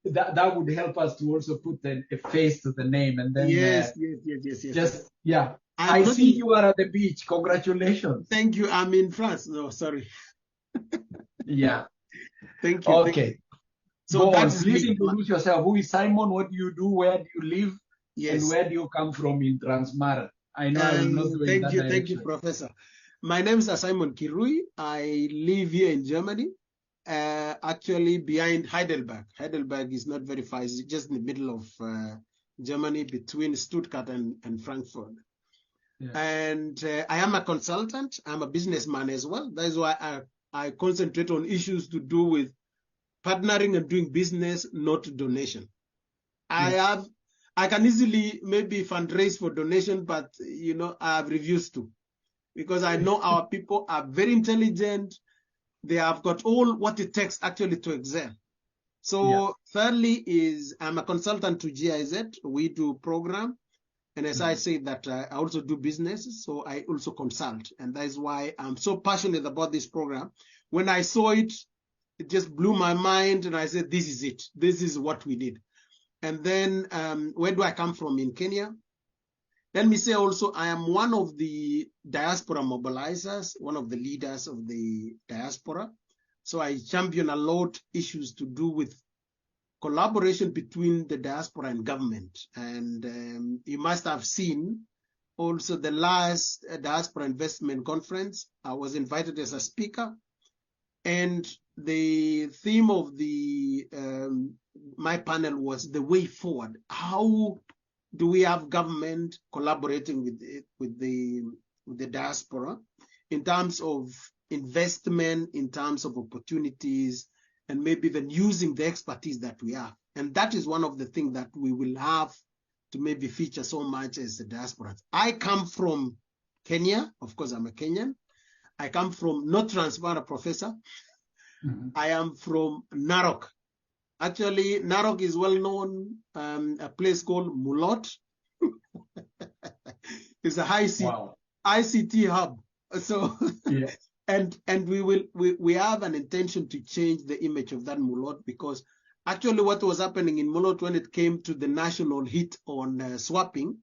that would help us to also put a face to the name. And then yes. Just I see you are at the beach. Congratulations. Thank you. I'm in France. No, sorry. Yeah. Thank you. Okay. Thank you. So please introduce yourself. Who is Simon? What do you do? Where do you live? Yes. And where do you come from in Transmara? I know I will not do Thank you, Professor. My name is Simon Cheruiyot. I live here in Germany, actually behind Heidelberg. Heidelberg is not very far. It's just in the middle of Germany, between Stuttgart and Frankfurt. Yeah. And I am a consultant. I'm a businessman as well. That is why I concentrate on issues to do with partnering and doing business, not donation. Yeah. I can easily maybe fundraise for donation, but I have refused to, because I know our people are very intelligent. They have got all what it takes actually to excel. So thirdly is I'm a consultant to GIZ, WIDU program. And as I say that I also do business, so I also consult. And that is why I'm so passionate about this program. When I saw it, it just blew my mind. And I said, this is it. This is what we did. And then where do I come from in Kenya? Let me say also, I am one of the diaspora mobilizers, one of the leaders of the diaspora. So I champion a lot issues to do with collaboration between the diaspora and government. And you must have seen also the last Diaspora Investment Conference. I was invited as a speaker, and the theme of the my panel was the way forward. How do we have government collaborating with the diaspora in terms of investment, in terms of opportunities, and maybe even using the expertise that we have? And that is one of the things that we will have to maybe feature so much as the diaspora. I come from Kenya. Of course, I'm a Kenyan. I come from not Transvaal, Professor. Mm-hmm. I am from Narok. Actually, Narok is well known, a place called Mulot. It's a ICT hub. So, yeah. and we have an intention to change the image of that Mulot, because actually what was happening in Mulot when it came to the national hit on swapping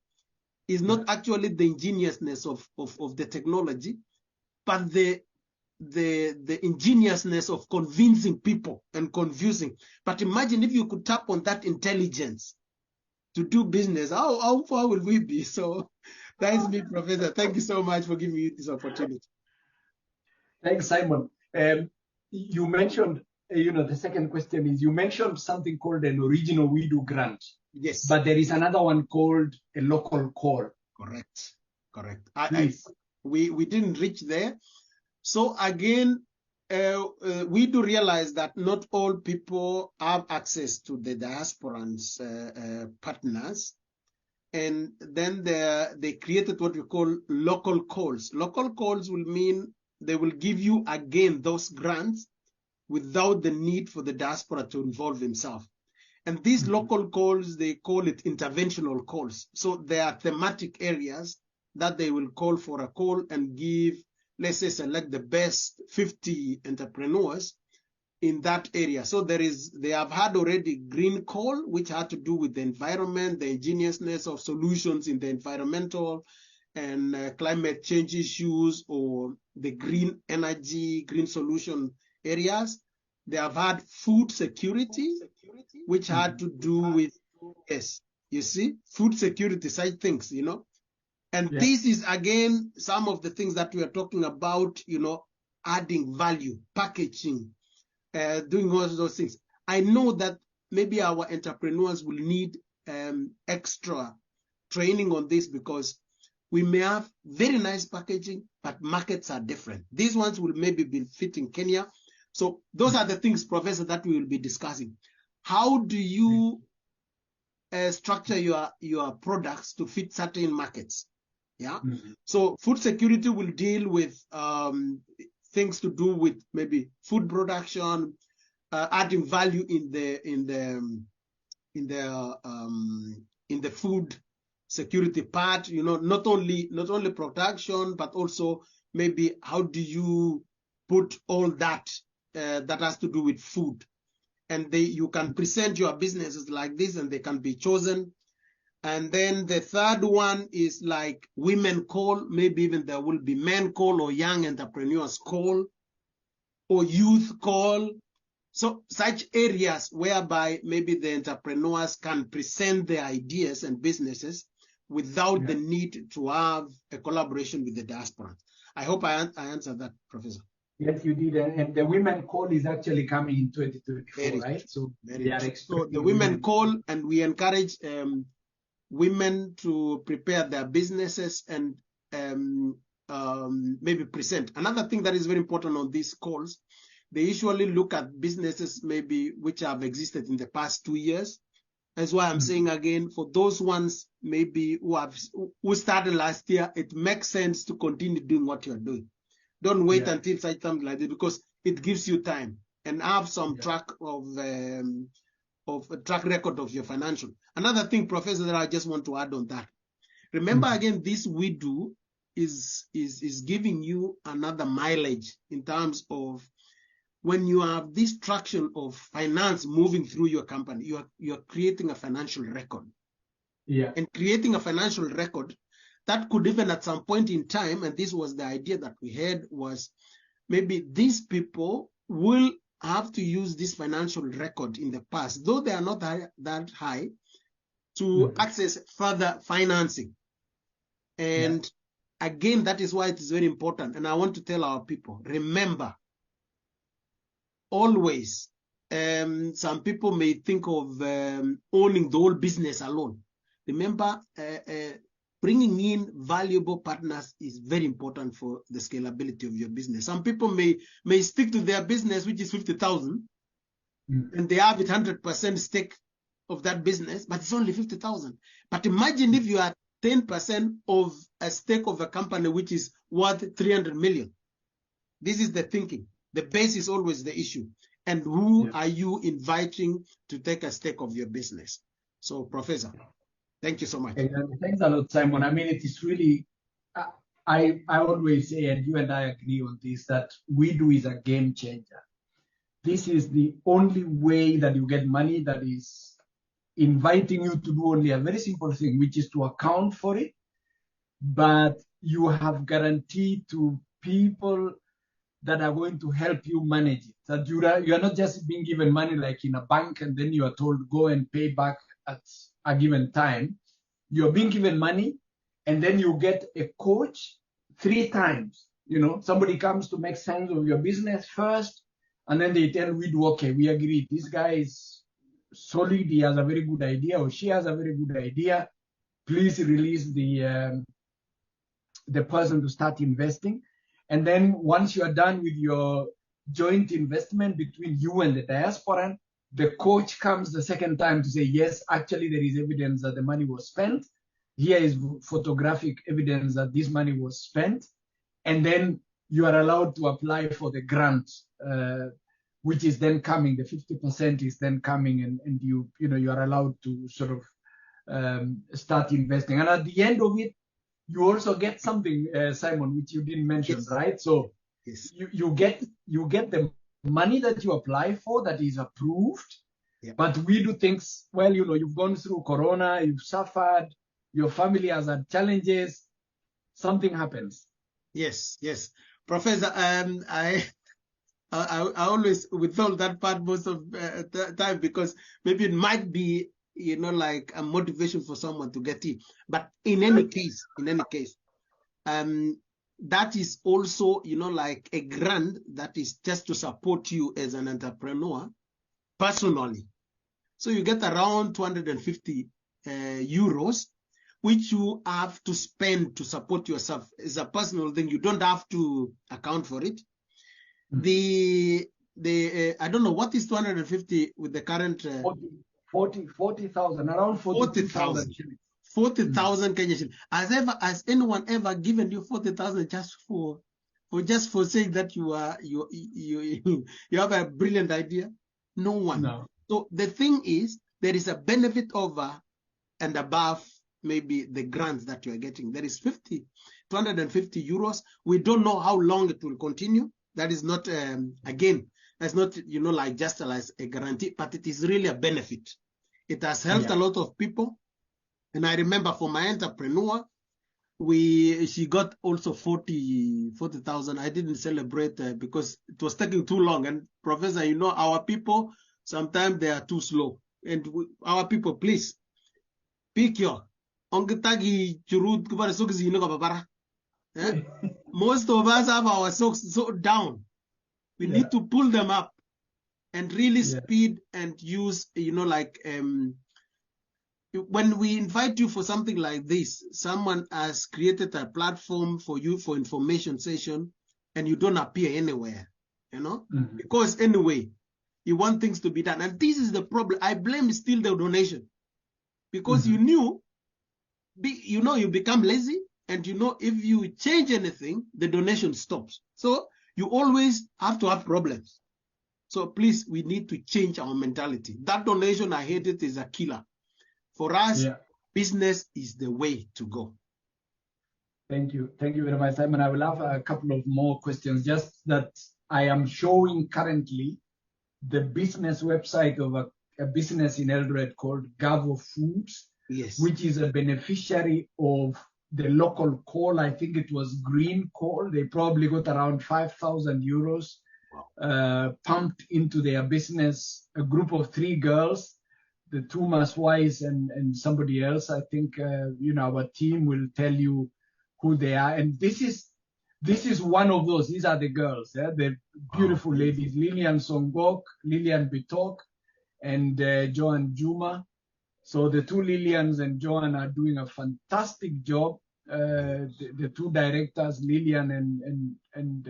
is not actually the ingeniousness of the technology, but the ingeniousness of convincing people and confusing. But imagine if you could tap on that intelligence to do business, how far will we be? So that is me, Professor. Thank you so much for giving me this opportunity. Thanks, Simon. You mentioned, the second question is, you mentioned something called an original WIDU grant. Yes. But there is another one called a local call. Correct. We didn't reach there. So again, we do realize that not all people have access to the diasporans partners. And then they created what we call local calls. Local calls will mean they will give you again those grants without the need for the diaspora to involve themselves. And these local calls, they call it interventional calls. So there are thematic areas that they will call for a call and give, let's say, select the best 50 entrepreneurs in that area. So they have had already green call, which had to do with the environment, the ingeniousness of solutions in the environmental and climate change issues, or the green energy, green solution areas. They have had food security, which had to do with, yes, you see, food security side things, And this is, again, some of the things that we are talking about, adding value, packaging, doing all those things. I know that maybe our entrepreneurs will need extra training on this, because we may have very nice packaging, but markets are different. These ones will maybe be fit in Kenya. So those are the things, Professor, that we will be discussing. How do you structure your products to fit certain markets? Yeah. Mm-hmm. So food security will deal with things to do with maybe food production, adding value in the food security part. Not only production, but also maybe how do you put all that that has to do with food. And you can present your businesses like this, and they can be chosen. And then the third one is like women call. Maybe even there will be men call, or young entrepreneurs call, or youth call. So such areas whereby maybe the entrepreneurs can present their ideas and businesses without the need to have a collaboration with the diaspora. I hope I answered that, Professor. Yes, you did. And the women call is actually coming in 2024, right? So the women call, and we encourage women to prepare their businesses and maybe present. Another thing that is very important on these calls, they usually look at businesses maybe which have existed in the past 2 years. That's why I'm saying again, for those ones maybe who started last year, it makes sense to continue doing what you're doing. Don't wait until such time like this, because it gives you time, and have some track of a track record of your financial. Another thing, Professor, that I just want to add on that. Remember again, this WIDU is giving you another mileage in terms of when you have this traction of finance moving through your company, you're creating a financial record. Yeah. And creating a financial record that could even at some point in time, and this was the idea that we had, was maybe these people will have to use this financial record in the past, though they are not that high, to access further financing. And again, that is why it is very important. And I want to tell our people, remember, always, some people may think of owning the whole business alone. Remember, bringing in valuable partners is very important for the scalability of your business. Some people may stick to their business, which is 50,000, and they have it 100% stake of that business, but it's only 50,000. But imagine if you are 10% of a stake of a company which is worth 300 million. This is the thinking. The base is always the issue. And who are you inviting to take a stake of your business? So, Professor, thank you so much. Thanks a lot, Simon. I mean, it is really, I always say, and you and I agree on this, that WIDU is a game changer. This is the only way that you get money that is inviting you to do only a very simple thing, which is to account for it, but you have guaranteed to people that are going to help you manage it. That you are not just being given money like in a bank and then you are told go and pay back at a given time. You're being given money and then you get a coach 3 times. You know, somebody comes to make sense of your business first, and then they tell WIDU, okay, we agree, this guy is solid, he has a very good idea, or she has a very good idea. Please release the person to start investing. And then once you are done with your joint investment between you and the diaspora, the coach comes the second time to say, yes, actually there is evidence that the money was spent. Here is photographic evidence that this money was spent. And then you are allowed to apply for the grant, which is then coming. The 50% is then coming, and you are allowed to sort of start investing. And at the end of it, you also get something, Simon, which you didn't mention, right? So you get the money that you apply for that is approved, but we do things, well, you've gone through Corona, you've suffered, your family has had challenges, something happens. Yes. Professor, I always withhold that part most of the time because maybe it might be, like a motivation for someone to get in. But in any case, that is also, like a grant that is just to support you as an entrepreneur personally. So you get around 250 euros, which you have to spend to support yourself as a personal thing. You don't have to account for it. The I don't know what is 250 with the current 40,000, around 40,000. 40,000 Kenyan shillings. Has anyone ever given you 40,000 just for saying that you have a brilliant idea? No one. No. So the thing is, there is a benefit over and above maybe the grants that you are getting. There is 250 euros. We don't know how long it will continue. That is not, again, that's not, like just like a guarantee, but it is really a benefit. It has helped a lot of people. And I remember for my entrepreneur, she got also 40,000. I didn't celebrate because it was taking too long. And Professor, our people, sometimes they are too slow. And our people, please, pick your most of us have our socks so down. We need to pull them up and really speed and use, when we invite you for something like this, someone has created a platform for you for information session and you don't appear anywhere, because anyway, you want things to be done. And this is the problem. I blame still the donation because you become lazy. And if you change anything, the donation stops. So you always have to have problems. So please, we need to change our mentality. That donation, I hate it, is a killer. For us, business is the way to go. Thank you. Thank you very much, Simon. I will have a couple of more questions. Just that I am showing currently the business website of a business in Eldoret called Gavo Foods, which is a beneficiary of the local call. I think it was green coal. They probably got around 5,000 euros pumped into their business. A group of 3 girls, the 2 Masais and somebody else. I think our team will tell you who they are. And this is one of those. These are the girls. Yeah? The beautiful ladies: Lilian Songok, Lilian Bitok, and Joan Juma. So the 2 Lilians and Joan are doing a fantastic job. The 2 directors, Lilian and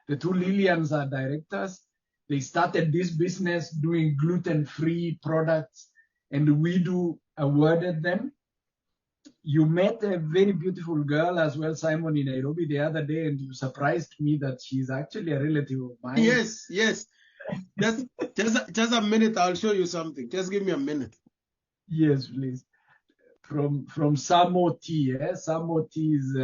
the 2 Lilians are directors. They started this business doing gluten-free products, and WIDU awarded them. You met a very beautiful girl as well, Simon, in Nairobi the other day, and you surprised me that she's actually a relative of mine. Yes. Just a minute, I'll show you something. Just give me a minute. Yes, please. From Samo Tea. Samo Tea is,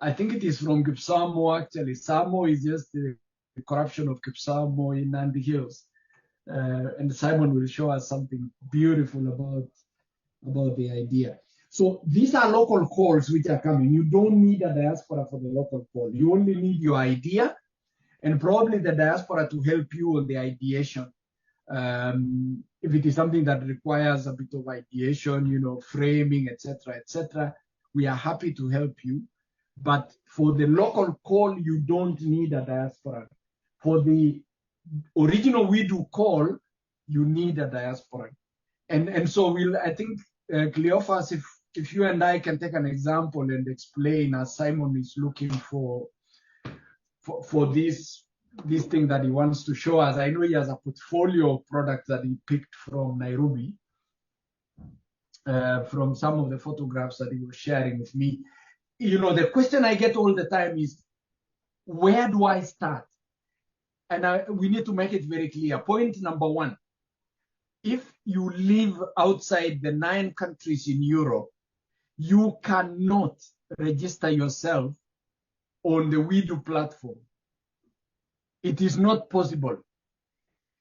I think it is from Kipsamo, actually. Samo is just the corruption of Kipsamo in Nandi Hills. And Simon will show us something beautiful about the idea. So these are local calls which are coming. You don't need a diaspora for the local call. You only need your idea and probably the diaspora to help you on the ideation. If it is something that requires a bit of ideation, framing, etc., we are happy to help you. But for the local call, you don't need a diaspora. For the original WIDU call, you need a diaspora. And so I think, Cleophas, if you and I can take an example and explain, as Simon is looking for this thing that he wants to show us. I know he has a portfolio of products that he picked from Nairobi, from some of the photographs that he was sharing with me. The question I get all the time is, where do I start? And we need to make it very clear. Point number 1, if you live outside the 9 countries in Europe, you cannot register yourself on the WIDU platform. It is not possible.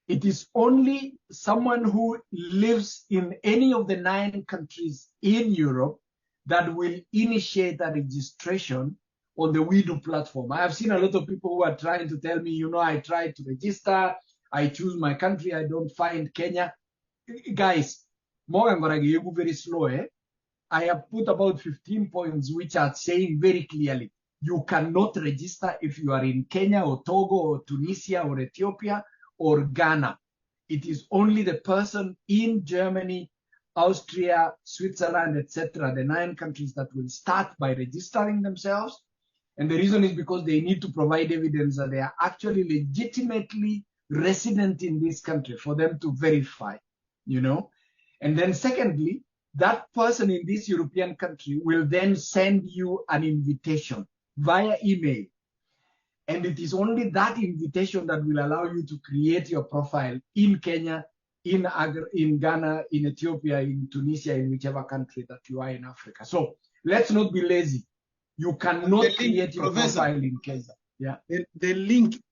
It is only someone who lives in any of the 9 countries in Europe that will initiate a registration on the WIDU platform. I have seen a lot of people who are trying to tell me, I tried to register, I choose my country, I don't find Kenya. Guys, very slow. I have put about 15 points which are saying very clearly, you cannot register if you are in Kenya or Togo or Tunisia or Ethiopia or Ghana. It is only the person in Germany, Austria, Switzerland, etc., the 9 countries that will start by registering themselves. And the reason is because they need to provide evidence that they are actually legitimately resident in this country for them to verify, And then secondly, that person in this European country will then send you an invitation via email. And it is only that invitation that will allow you to create your profile in Kenya, in Ghana, in Ethiopia, in Tunisia, in whichever country that you are in Africa. So let's not be lazy. You cannot create your profile in Kenya. Yeah. The link,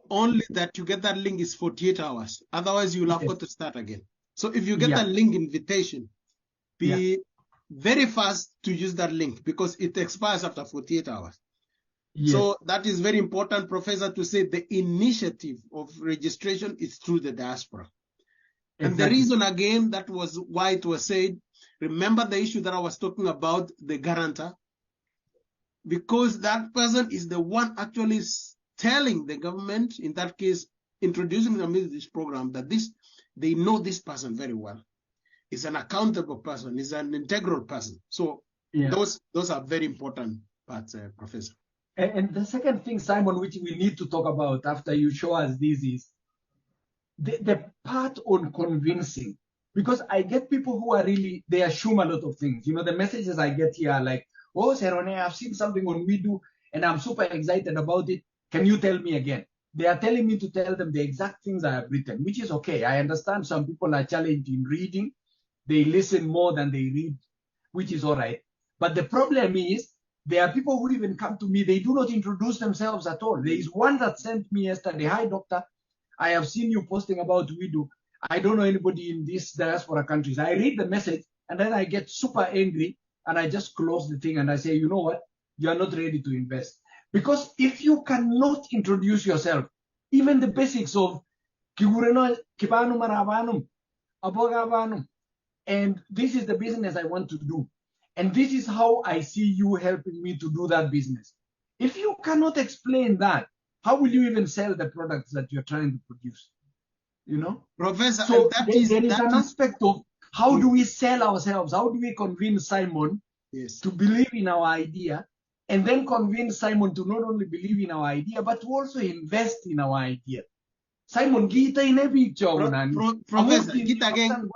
only that you get that link is 48 hours. Otherwise, you'll have got to start again. So if you get that link invitation, be very fast to use that link because it expires after 48 hours. Yes. So that is very important, Professor, to say the initiative of registration is through the diaspora. Exactly. And the reason, again, that was why it was said, remember the issue that I was talking about, the guarantor? Because that person is the one actually telling the government, in that case, introducing them into this program, that they know this person very well. He's an accountable person, he's an integral person. So those are very important parts, Professor. And the second thing, Simon, which we need to talk about after you show us this is the part on convincing. Because I get people who are really, they assume a lot of things. The messages I get here are like, oh, Serone, I've seen something on WIDU and I'm super excited about it. Can you tell me again? They are telling me to tell them the exact things I have written, which is okay. I understand some people are challenged in reading. They listen more than they read, which is all right. But the problem is, there are people who even come to me, they do not introduce themselves at all. There is one that sent me yesterday, hi, doctor, I have seen you posting about WIDU. I don't know anybody in these diaspora countries. I read the message and then I get super angry and I just close the thing and I say, you know what? You are not ready to invest. Because if you cannot introduce yourself, even the basics of kigureno kibanum marabanum, abogabanum, and this is the business I want to do, and this is how I see you helping me to do that business. If you cannot explain that, how will you even sell the products that you're trying to produce? You know, Professor, so there is an aspect of how do we sell ourselves? How do we convince Simon to believe in our idea, and then convince Simon to not only believe in our idea, but to also invest in our idea? Simon, kita ine picture Professor, kita again.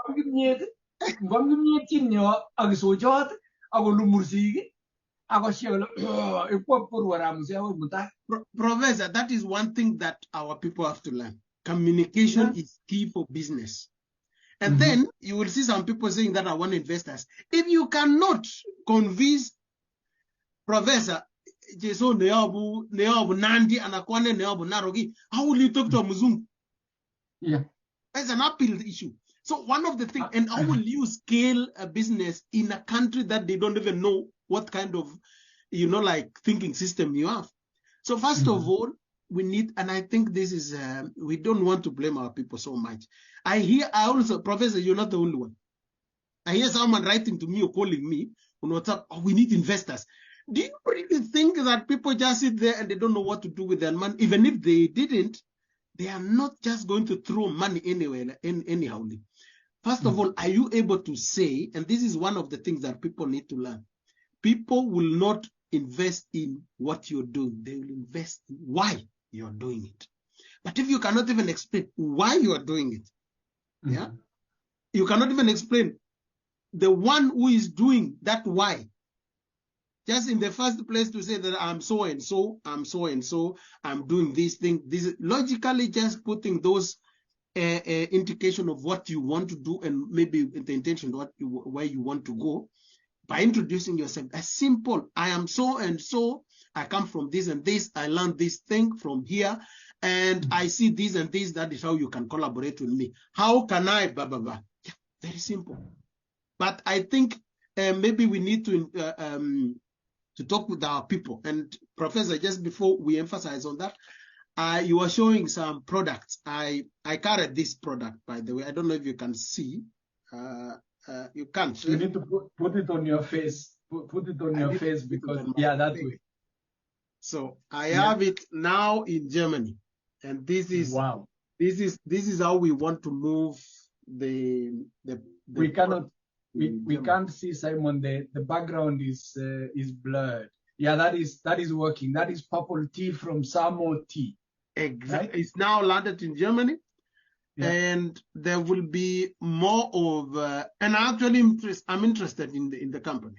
Professor, that is one thing that our people have to learn. Communication is key for business. And then you will see some people saying that I want investors. If you cannot convince Professor, how will you talk to a Muzungu? Yeah. That's an uphill issue. So one of the things, and how will you scale a business in a country that they don't even know what kind of, like thinking system you have? So first of all, we need, and I think this is, we don't want to blame our people so much. I also, Professor, you're not the only one. I hear someone writing to me or calling me on WhatsApp, we need investors. Do you really think that people just sit there and they don't know what to do with their money? Even if they didn't, they are not just going to throw money anywhere, anyhow. First of all, are you able to say, and this is one of the things that people need to learn, people will not invest in what you're doing. They will invest in why you're doing it. But if you cannot even explain why you are doing it, you cannot even explain the one who is doing that why. Just in the first place to say that I'm so and so, I'm so and so, I'm doing this thing. This is logically just putting those indication of what you want to do and maybe the intention of where you want to go by introducing yourself. As simple, I am so and so, I come from this and this, I learned this thing from here, and I see this and this, that is how you can collaborate with me. How can I, blah, blah, blah. Yeah, very simple. But I think maybe we need to talk with our people. And Professor, just before we emphasize on that, you were showing some products. I carried this product, by the way. I don't know if you can see. You can't. You need to put it on your face. Put it on your face because, that way. So I have it now in Germany. And this is this is how we want to move we cannot. We can't see Simon. The background is blurred. Yeah, that is working. That is purple tea from Samo tea. Exactly. Right? It's now landed in Germany, and there will be more of. And I'm interested in the company.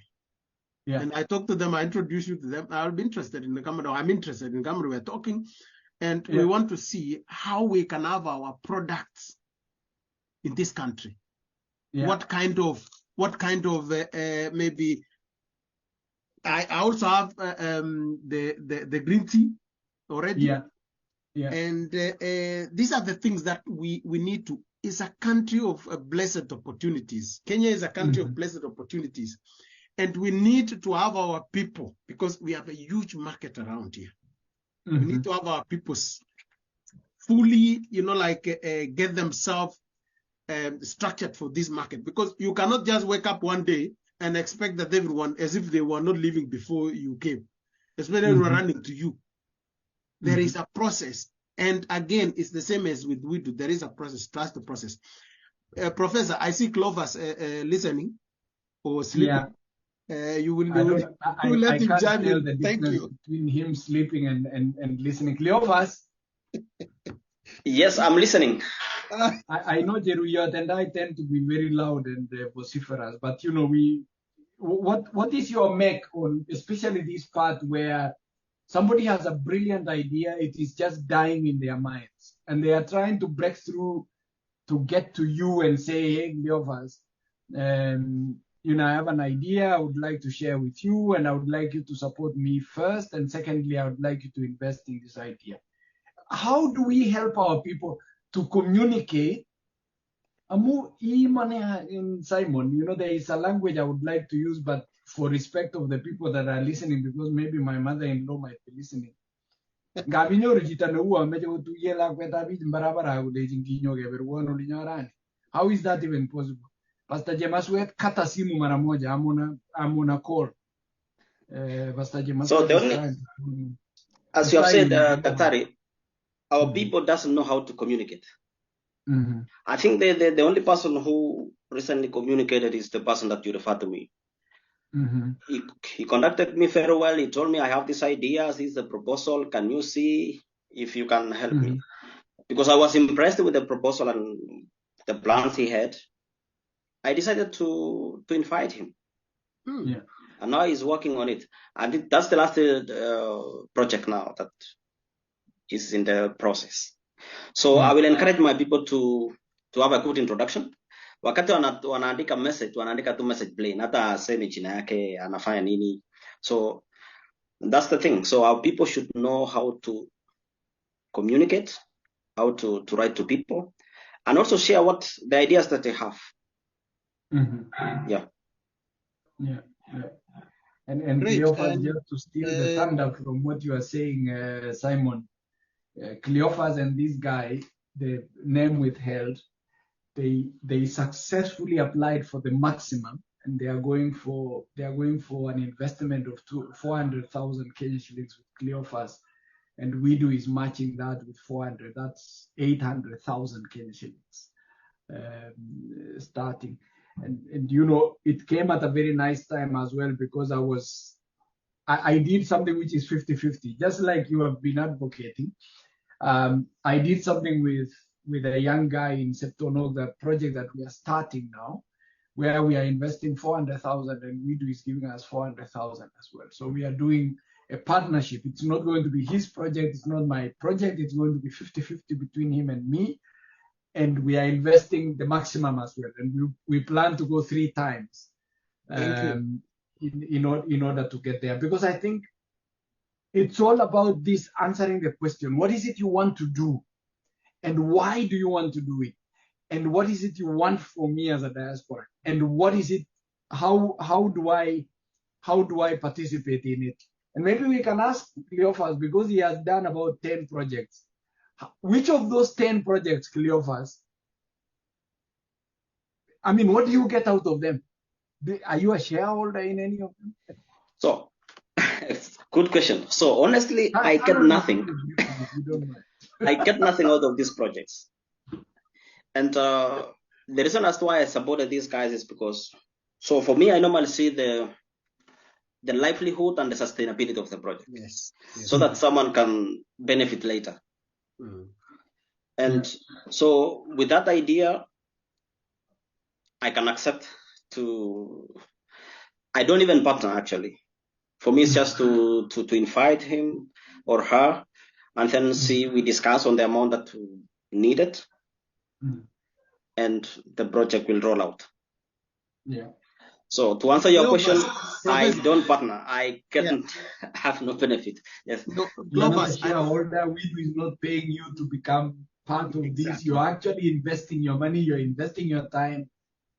Yeah. And I talked to them. I introduced you to them. I'll be interested in the company. I'm interested in the company. We're talking, and we want to see how we can have our products in this country. Yeah. What kind of maybe I also have the green tea already. Yeah. And these are the things that we need to. It's a country of blessed opportunities. Kenya is a country of blessed opportunities, and we need to have our people, because we have a huge market around here. We need to have our people fully, get themselves structured for this market, because you cannot just wake up one day and expect that everyone, as if they were not living before you came, especially when running to you. There is a process, and again, it's the same as with WIDU. There is a process. Trust the process. Professor, I see Cleophas listening or sleeping. You will let him join in. Thank you. Between him sleeping and listening, Cleophas. Yes, I'm listening. I know Cheruiyot, and I tend to be very loud and vociferous, but what is your make on, especially this part where somebody has a brilliant idea, it is just dying in their minds, and they are trying to break through to get to you and say, hey, Cleophas, I have an idea I would like to share with you, and I would like you to support me first, and secondly, I would like you to invest in this idea. How do we help our people to communicate? In Simon, there is a language I would like to use, but for respect of the people that are listening, because maybe my mother-in-law might be listening. How is that even possible? Pastor Jemaswet kata simu mara moja, I'm on a call. Pastor Jemaswet So the only, as you have said, Daktari, our people doesn't know how to communicate. I think the only person who recently communicated is the person that you referred to me. He conducted me very well. He told me, I have this idea, this is the proposal. Can you see if you can help me? Because I was impressed with the proposal and the plans he had. I decided to invite him. Yeah. And now he's working on it. And that's the last project now that is in the process. So I will encourage my people to have a good introduction. Wakati wanaandika message, wanaandika tu message plain, hata aseme jina yake, anafanya nini. So that's the thing. So our people should know how to communicate, how to write to people, and also share what the ideas that they have. Yeah. And Cleophas, just to steal the thunder from what you are saying, Simon, Cleophas and this guy, the name withheld, they successfully applied for the maximum, and they are going for an investment of 400,000 Kenyan shillings with Cleophas, and WIDU is matching that with 400. That's 800,000 Kenyan shillings starting. And you know, it came at a very nice time as well, because I did something which is 50-50, just like you have been advocating. I did something with a young guy in Septono, the project that we are starting now, where we are investing 400,000 and WIDU is giving us 400,000 as well. So we are doing a partnership. It's not going to be his project, it's not my project, it's going to be 50-50 between him and me. And we are investing the maximum as well. And we plan to go 3 times in order to get there. Because I think it's all about this answering the question, what is it you want to do? And why do you want to do it? And what is it you want from me as a diaspora? And what is it, how do I participate in it? And maybe we can ask Cleophas, because he has done about 10 projects. Which of those 10 projects, Cleophas, I mean, what do you get out of them? Are you a shareholder in any of them? So, good question. So honestly, I get nothing. I get nothing out of these projects. And the reason as to why I supported these guys is because, so for me, I normally see the livelihood and the sustainability of the project. Yes. So that someone can benefit later. And so with that idea, I can accept I don't even partner actually. For me, it's just to invite him or her, and then we discuss on the amount that we needed, and the project will roll out. Yeah. So to answer your question, I don't partner. I have no benefit. Yes. You're not a shareholder. WIDU is not paying you to become part of this. You're actually investing your money. You're investing your time.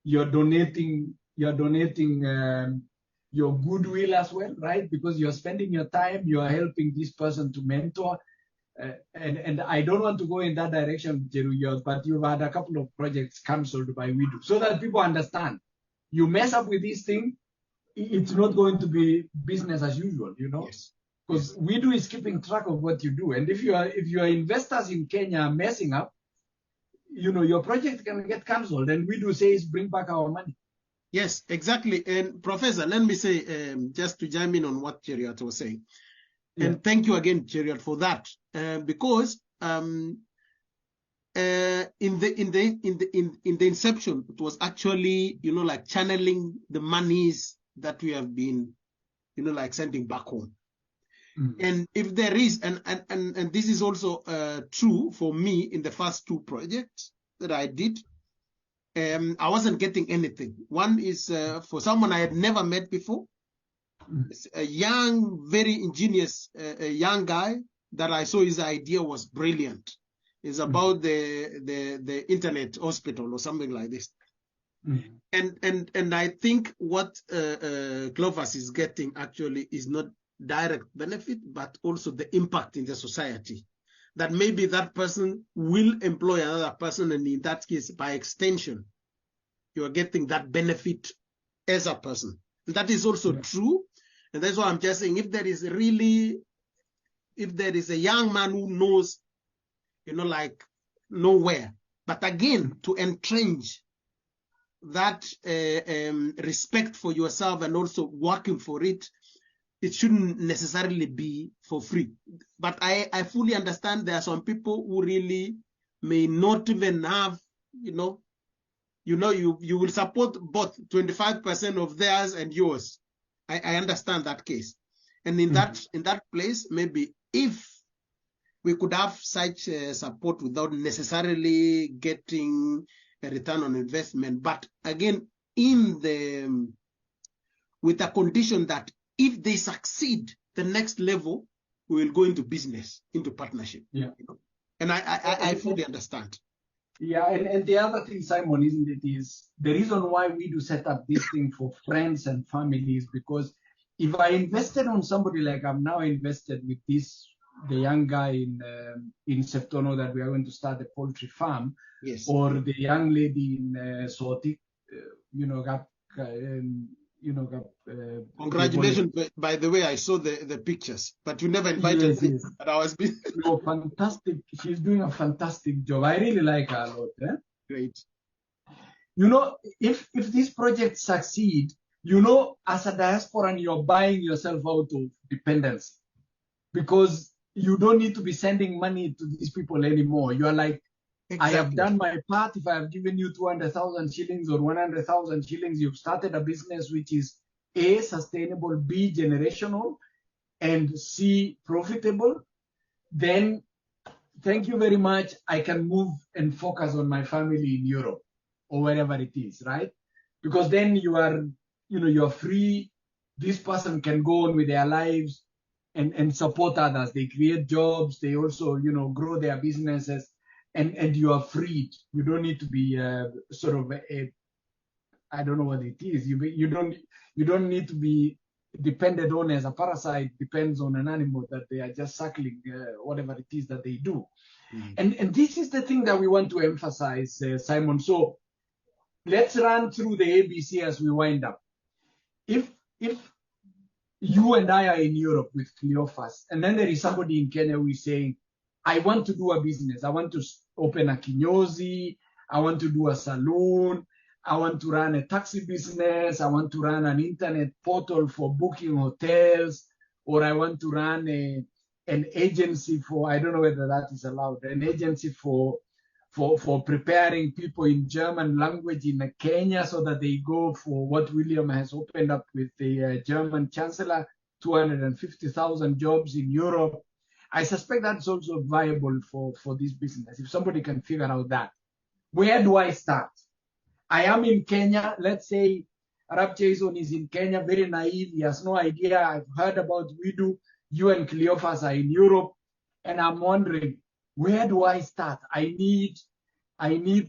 You're donating your goodwill as well, right? Because you're spending your time. You are helping this person to mentor. And I don't want to go in that direction, Cheruiyot, but you've had a couple of projects cancelled by WIDU, so that people understand. You mess up with this thing, it's not going to be business as usual, you know? Because WIDU is keeping track of what you do. And if your investors in Kenya are messing up, you know, your project can get cancelled, and WIDU says, bring back our money. Yes, exactly. And Professor, let me say, just to chime in on what Cheruiyot was saying. And thank you again, Cheruiyot, for that. Because in the inception, it was actually, you know, like channeling the monies that we have been, you know, like sending back home. And if there is, and this is also true for me in the first 2 projects that I did, I wasn't getting anything. One is for someone I had never met before, a young, very ingenious young guy that I saw his idea was brilliant. It's about the internet hospital or something like this. And I think what Cleophas is getting actually is not direct benefit, but also the impact in the society. That maybe that person will employ another person, and in that case, by extension, you are getting that benefit as a person. And that is also true. And that's why I'm just saying, if there is a young man who knows, like nowhere, but again, to entrench that respect for yourself and also working for it, it shouldn't necessarily be for free. But I fully understand there are some people who really may not even have, you will support both 25% of theirs and yours. I understand that case. And in that place, maybe if we could have such support without necessarily getting a return on investment, but again, with a condition that if they succeed, the next level, we will go into business, into partnership. Yeah. And I fully understand. Yeah, and the other thing, Simon, isn't it, is the reason why we do set up this thing for friends and families, because if I invested on somebody like I'm now invested with the young guy in Septono that we are going to start a poultry farm, yes, or the young lady in Soti, congratulations, by the way, I saw the pictures, but you never invited me. Yes. But I was busy. Fantastic. She's doing a fantastic job. I really like her a lot. Great. If these projects succeed, as a diasporan, you're buying yourself out of dependency, because you don't need to be sending money to these people anymore. You are like, exactly. I have done my part. If I have given you 200,000 shillings or 100,000 shillings, you've started a business which is A, sustainable, B, generational, and C, profitable. Then thank you very much. I can move and focus on my family in Europe or wherever it is, right? Because then you are free. This person can go on with their lives and support others. They create jobs. They also, grow their businesses. And you are freed. You don't need to be sort of I don't know what it is. You don't need to be depended on as a parasite depends on an animal that they are just suckling, whatever it is that they do. And this is the thing that we want to emphasize, Simon. So let's run through the ABC as we wind up. If you and I are in Europe with Cleophas, and then there is somebody in Kenya who is saying, I want to do a business. I want to open a kinyozi. I want to do a saloon. I want to run a taxi business. I want to run an internet portal for booking hotels, or I want to run an agency for, I don't know whether that is allowed, an agency for preparing people in German language in Kenya so that they go for what William has opened up with the German Chancellor, 250,000 jobs in Europe. I suspect that's also viable for this business. If somebody can figure out that, where do I start? I am in Kenya. Let's say Arab Jason is in Kenya, very naive. He has no idea. I've heard about WIDU. You and Cleophas are in Europe. And I'm wondering, where do I start? I need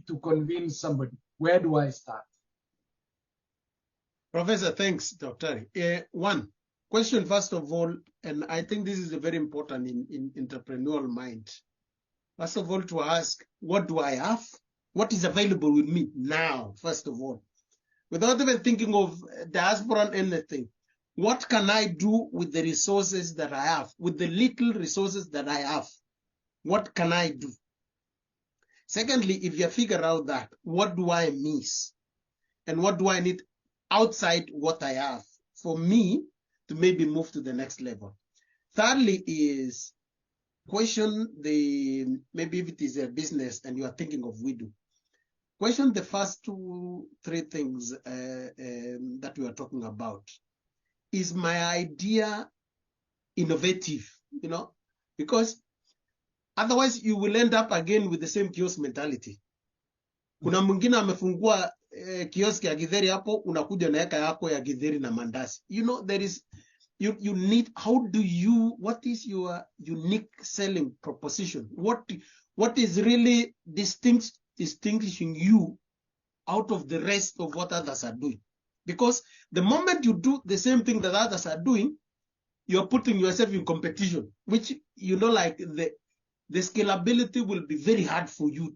to convince somebody. Where do I start? Professor, thanks, Dr. One question, first of all, and I think this is very important in entrepreneurial mind. First of all, to ask, what do I have? What is available with me now, first of all? Without even thinking of diaspora and anything. What can I do with the resources that I have? With the little resources that I have, what can I do? Secondly, if you figure out that, what do I miss? And what do I need outside what I have for me to maybe move to the next level? Thirdly is question maybe if it is a business and you are thinking of WIDU, question the first 2-3 things that we are talking about. Is my idea innovative? Because otherwise you will end up again with the same kiosk mentality. Kuna mwingine amefungua kiosk ya githeri hapo, unakuja na eka yako ya githeri na mandazi. There is you need, what is your unique selling proposition? What is really distinguishing you out of the rest of what others are doing. Because the moment you do the same thing that others are doing, you're putting yourself in competition, which, you know, like the scalability will be very hard for you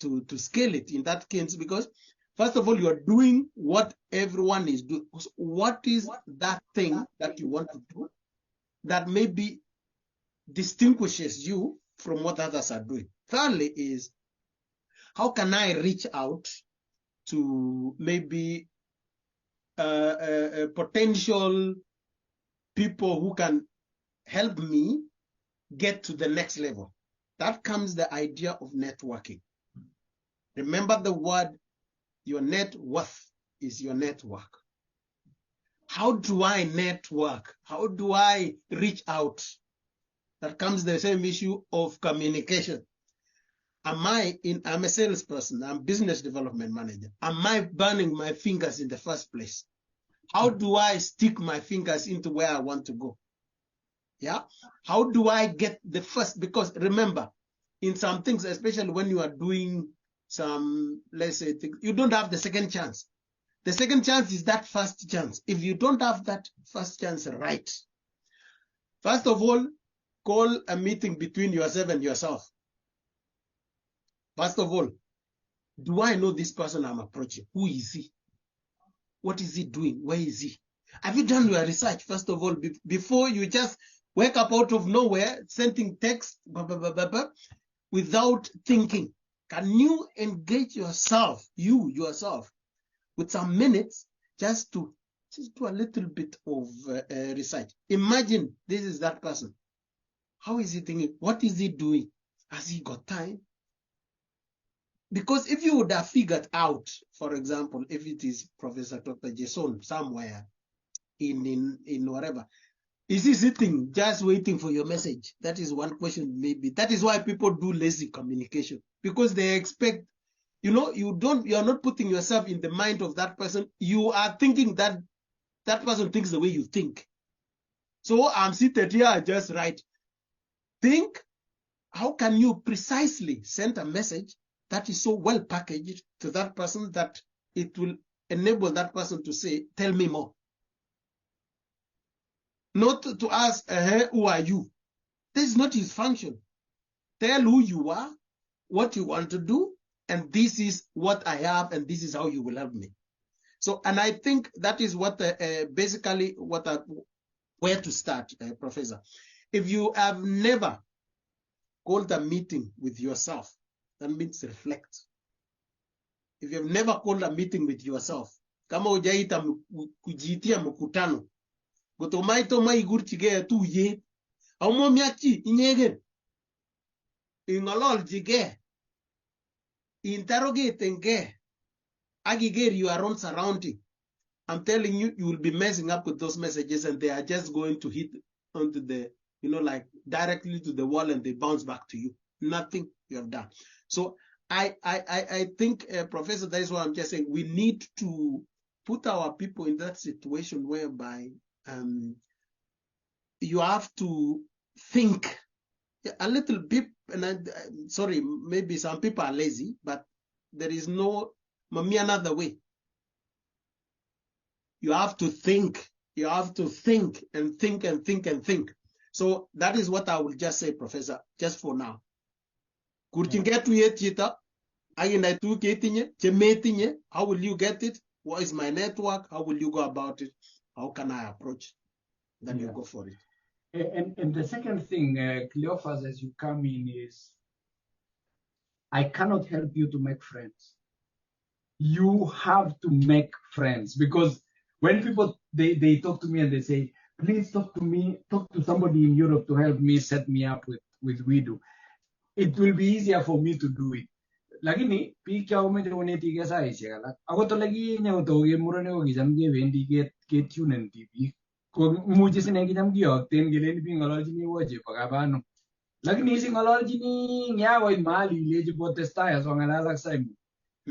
to scale it in that case, because first of all, you are doing what everyone is doing. What is that thing that you want to do that maybe distinguishes you from what others are doing? Thirdly is, how can I reach out to maybe potential people who can help me get to the next level? That comes the idea of networking. Remember the word, your net worth is your network. How do I network? How do I reach out? That comes the same issue of communication. I'm a salesperson, I'm business development manager. Am I burning my fingers in the first place? How do I stick my fingers into where I want to go? Yeah. How do I get the first? Because remember, in some things, especially when you are doing some, let's say, you don't have the second chance. The second chance is that first chance. If you don't have that first chance right, first of all, call a meeting between yourself and yourself. First of all, do I know this person I'm approaching? Who is he? What is he doing? Where is he? Have you done your research, first of all, before you just wake up out of nowhere, sending text, without thinking? Can you engage yourself, yourself, with some minutes just to do a little bit of research? Imagine this is that person. How is he thinking? What is he doing? Has he got time? Because if you would have figured out, for example, if it is Professor Dr. Jason somewhere in whatever, is he sitting just waiting for your message? That is one question, maybe. That is why people do lazy communication, because they expect, you know, you're not putting yourself in the mind of that person. You are thinking that that person thinks the way you think. So I'm seated here, just right. Think, how can you precisely send a message that is so well packaged to that person that it will enable that person to say, tell me more. Not to ask, who are you? This is not his function. Tell who you are, what you want to do, and this is what I have, and this is how you will help me. So, and I think that is what basically where to start, Professor. If you have never called a meeting with yourself, that means reflect. If you have never called a meeting with yourself, kama hujaita kujitia mkutano, gotomaito maigurchige tu ye, aumo miachi inyegen, ingolol jige, interrogate nge, agiger your own surrounding. I'm telling you, you will be messing up with those messages, and they are just going to hit onto the, you know, like directly to the wall, and they bounce back to you. Nothing you have done. So I think, Professor, that is what I'm just saying. We need to put our people in that situation whereby you have to think a little bit. And sorry, maybe some people are lazy, but there is no another way. You have to think. You have to think and think and think and think. So that is what I will just say, Professor, just for now. How will you get it? What is my network? How will you go about it? How can I approach? Then you go for it. And the second thing, Cleophas, as you come in, is I cannot help you to make friends. You have to make friends, because when people they talk to me and they say, please talk to somebody in Europe to help me set me up with WIDU, it will be easier for me to do it. Lakini pika umeoneti gesa ishela. Ako to lagi nya to ge murone ko gijam ge vendi ge tune and TV. Ko muji sine gijam gi okten ge len bi ngololji ni woje pagabano. Lakini si ngololji ni nya wo mali leje potesta ya so ngala laksai.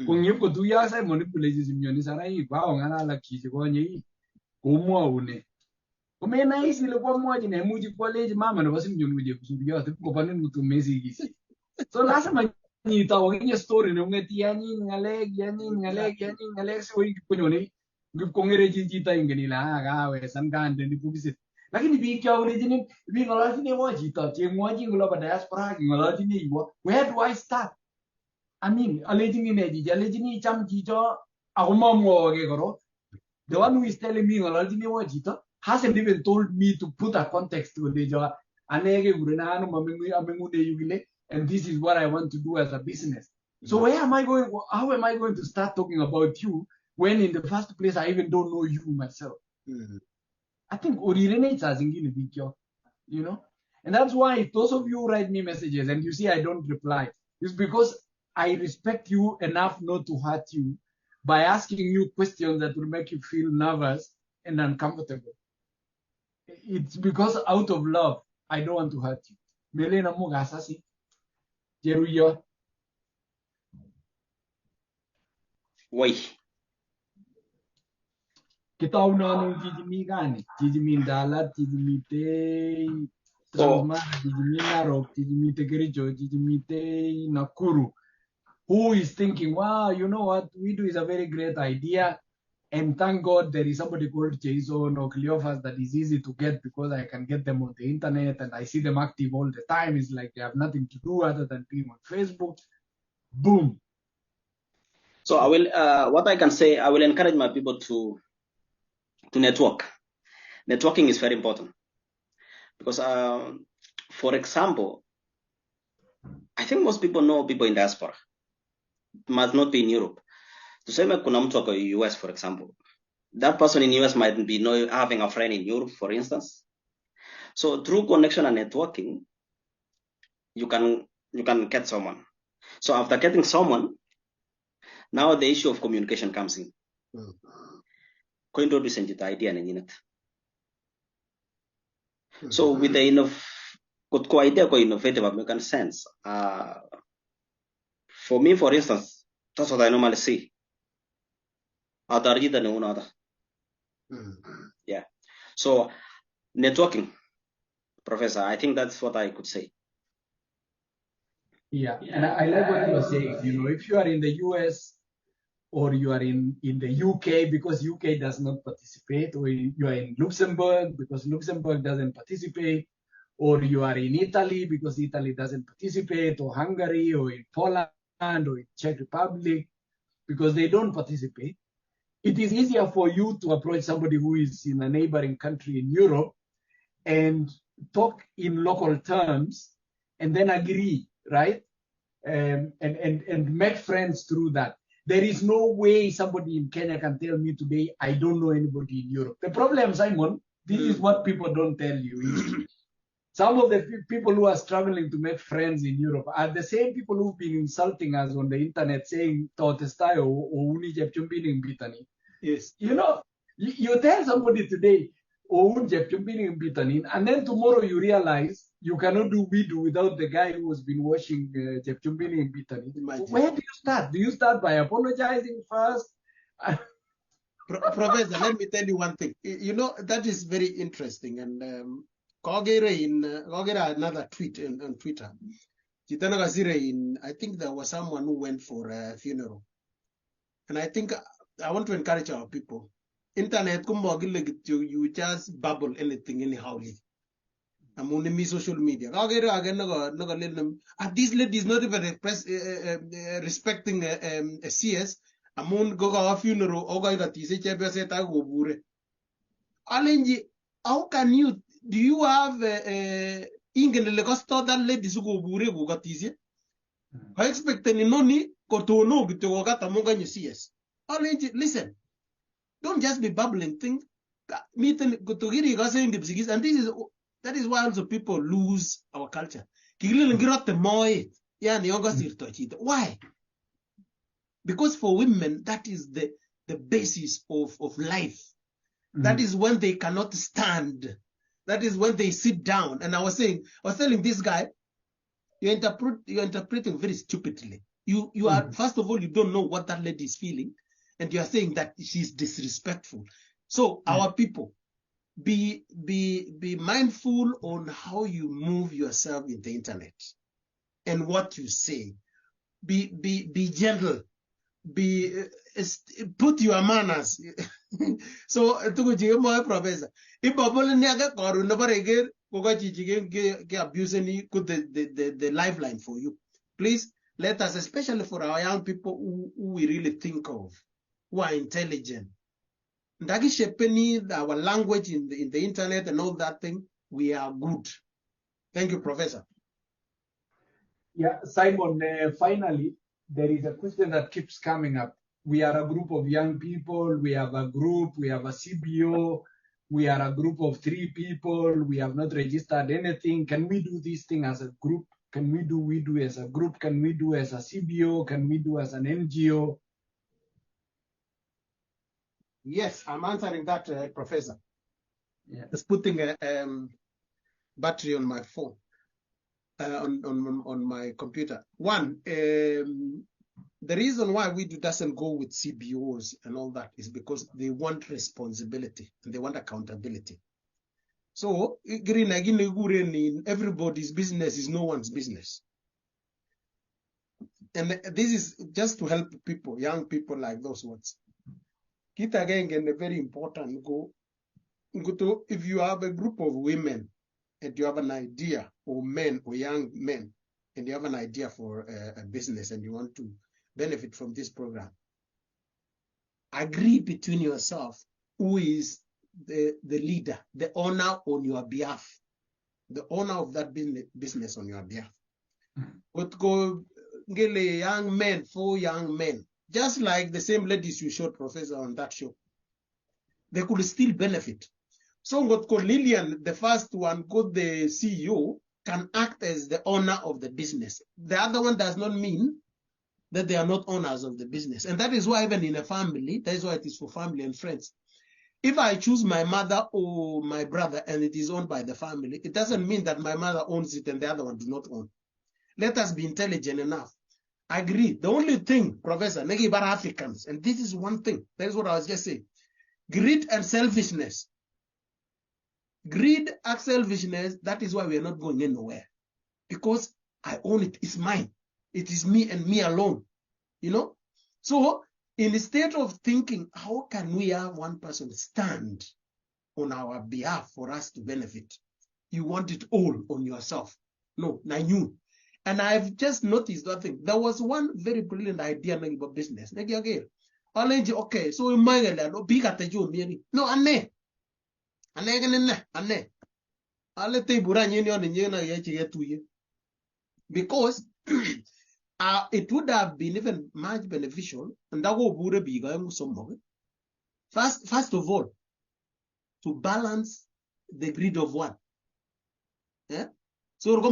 Kung yep ko tuya sai manipulate Simeon ni sarai ba ngala lakiji ko nyi. Ko mo une. Kumena isi le kwa moja na muji college mama na basi Simeon uje kusubia tu ko panen mtu mezi gisi. So lazima ni ta wa ni story no ngeti yani ngale so wi kunyo ni ngip ko ngere ji ta ngeni la ga we san kan de ni bubisit lakini bi kya origin bi ngala ni wa ji ta che mo ji ngala ba diaspora ki ngala ni wo where do I start? I mean alejini ne ji alejini cham ji jo aguma mo ge goro. The one who is telling me ngala ni wa ji ta hasn't even told me to put a context to the job. And this is what I want to do as a business. So where am I going? How am I going to start talking about you when in the first place I even don't know you myself? I think you know, and that's why if those of you write me messages and you see I don't reply, it's because I respect you enough not to hurt you by asking you questions that will make you feel nervous and uncomfortable. It's because out of love, I don't want to hurt you. Melena Mugasasi, Cheruiyot. Why? Kita unanong Jijimi gani? Jijimi Dalat, Jijimi Te Transma, Jijimi Narok, Jijimi Te Kericho, Jijimi Te Nakuru. Who is thinking, wow, you know what, WIDU is a very great idea. And thank God there is somebody called Jason or Cleophas that is easy to get because I can get them on the internet and I see them active all the time. It's like they have nothing to do other than being on Facebook. Boom. So I will, what I can say, I will encourage my people to network. Networking is very important because, for example, I think most people know people in diaspora. Must not be in Europe. To say kuna mtu wako US, for example, that person in US might be having a friend in Europe, for instance. So through connection and networking, you can get someone. So after getting someone, now the issue of communication comes in. Introduce the idea in it. So with the idea innovative American sense. For me, for instance, that's what I normally see. Yeah. So networking, Professor, I think that's what I could say. Yeah, and I like what you are saying. You know, if you are in the US or you are in the UK because UK does not participate, or you are in Luxembourg because Luxembourg doesn't participate, or you are in Italy because Italy doesn't participate, or Hungary, or in Poland, or in Czech Republic because they don't participate, it is easier for you to approach somebody who is in a neighboring country in Europe and talk in local terms and then agree, right? And make friends through that. There is no way somebody in Kenya can tell me today, I don't know anybody in Europe. The problem, Simon, this is what people don't tell you. Some of the people who are struggling to make friends in Europe are the same people who've been insulting us on the internet saying, yes. You know, you tell somebody today, and then tomorrow you realize you cannot do WIDU without the guy who has been watching Jepchumbini in Bitani. Where do you start? Do you start by apologizing first? Professor, let me tell you one thing. You know, that is very interesting. And Kogera another tweet on Twitter. I think there was someone who went for a funeral. And I think I want to encourage our people. Internet, you just bubble anything anyhow. I'm on the social media. These ladies not even respecting a CS. I'm on go a funeral. How can you? Do you have that ladies who go bure go got easy? I expect any noni kotono to got among you CS. Listen, don't just be babbling things. And that is why also people lose our culture. Why? Because for women, that is the basis of life. That is when they cannot stand. That is when they sit down. And I was telling this guy, you're interpreting very stupidly. You are, first of all, you don't know what that lady is feeling, and you are saying that she's disrespectful. So our people, be mindful on how you move yourself in the internet and what you say. be gentle, put your manners. So to my professor, if Babol Niaga or never again, abuse any the lifeline for you. Please let us, especially for our young people who we really think of, who are intelligent. Ndagi shepeni our language in the internet and all that thing, we are good. Thank you, Professor. Yeah, Simon, finally, there is a question that keeps coming up. We are a group of young people, we have a group, we have a CBO, we are a group of 3 people, we have not registered anything. Can we do this thing as a group? Can we do as a group? Can we do as a CBO? Can we do as an NGO? Yes, I'm answering that, Professor. Yeah. Just putting a battery on my phone, on my computer. One, the reason why WIDU doesn't go with CBOs and all that is because they want responsibility and they want accountability. So, everybody's business is no one's business. And this is just to help people, young people like those ones. Kita again, a very important go to, if you have a group of women and you have an idea, or men or young men, and you have an idea for a business and you want to benefit from this program, agree between yourself who is the leader, the owner on your behalf, the owner of that business on your behalf. But go young men for young men, just like the same ladies you showed, Professor, on that show. They could still benefit. So got Lillian, the first one, got the CEO, can act as the owner of the business. The other one does not mean that they are not owners of the business. And that is why even in a family, that is why it is for family and friends. If I choose my mother or my brother and it is owned by the family, it doesn't mean that my mother owns it and the other one do not own. Let us be intelligent enough. I agree. The only thing, Professor, about Africans, and this is one thing, that is what I was just saying, greed and selfishness. Greed and selfishness, that is why we are not going anywhere. Because I own it, it's mine. It is me and me alone, you know? So instead of thinking, how can we have one person stand on our behalf for us to benefit? You want it all on yourself. No, I knew. And I've just noticed that thing. There was one very brilliant idea about business. Okay, so no, Anne. Because it would have been even much beneficial. And that would be first of all, to balance the greed of one. Yeah? So that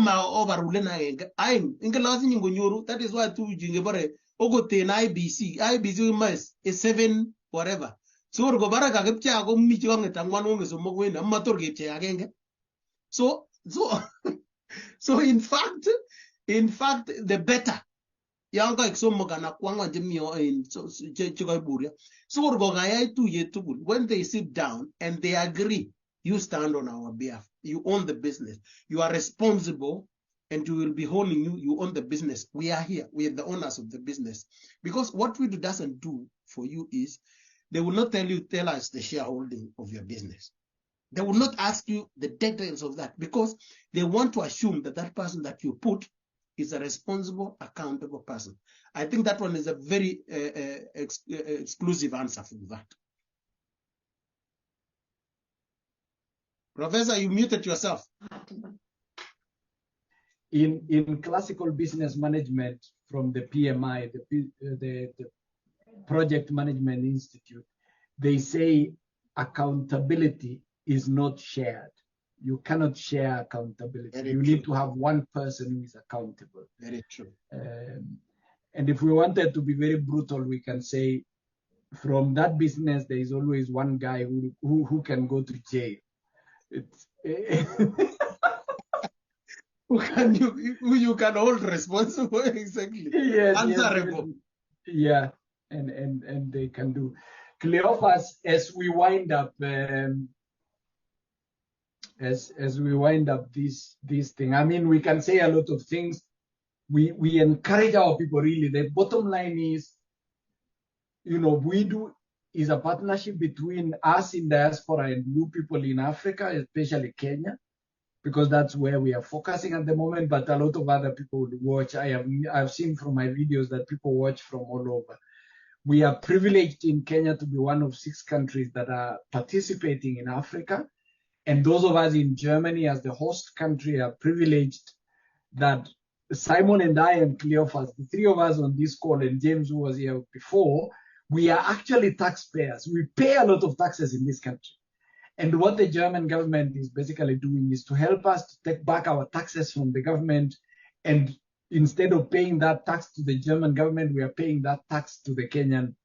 is why IBC is 7 whatever. So so in fact the better. When they sit down and they agree, you stand on our behalf. You own the business. You are responsible and you will be holding you. You own the business. We are here. We are the owners of the business. Because what WIDU doesn't do for you is, they will not tell us the shareholding of your business. They will not ask you the details of that because they want to assume that that person that you put is a responsible, accountable person. I think that one is a very exclusive answer for that. Professor, you muted yourself. In classical business management from the PMI, the Project Management Institute, they say accountability is not shared. You cannot share accountability. Very you true. need to have one person who is accountable. Very true. And if we wanted to be very brutal, we can say from that business, there is always one guy who can go to jail. Who you can hold responsible, exactly. Yes, answerable. Yes, yeah, and they can do. Cleophas, as we wind up this thing, I mean, we can say a lot of things. we encourage our people really. The bottom line is, WIDU is a partnership between us in diaspora and you people in Africa, especially Kenya, because that's where we are focusing at the moment. But a lot of other people would watch. I've seen from my videos that people watch from all over. We are privileged in Kenya to be one of 6 countries that are participating in Africa. And those of us in Germany as the host country are privileged that Simon and I and Cleophas, the 3 of us on this call, and James, who was here before, we are actually taxpayers. We pay a lot of taxes in this country. And what the German government is basically doing is to help us to take back our taxes from the government. And instead of paying that tax to the German government, we are paying that tax to the Kenyan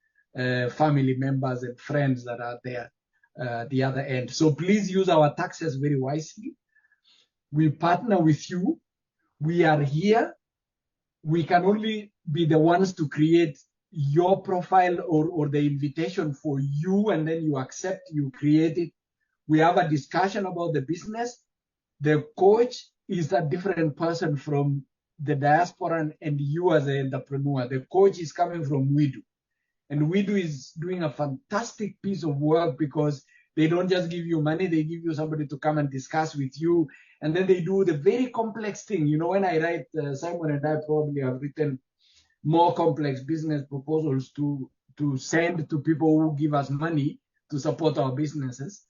family members and friends that are there the other end. So please use our taxes very wisely. We partner with you. We are here. We can only be the ones to create your profile or the invitation for you, and then you accept, you create it. We have a discussion about the business. The coach is a different person from the diaspora and you as an entrepreneur. The coach is coming from WIDU. And WIDU is doing a fantastic piece of work because they don't just give you money, they give you somebody to come and discuss with you. And then they do the very complex thing. When I write, Simon and I probably have written more complex business proposals to send to people who give us money to support our businesses.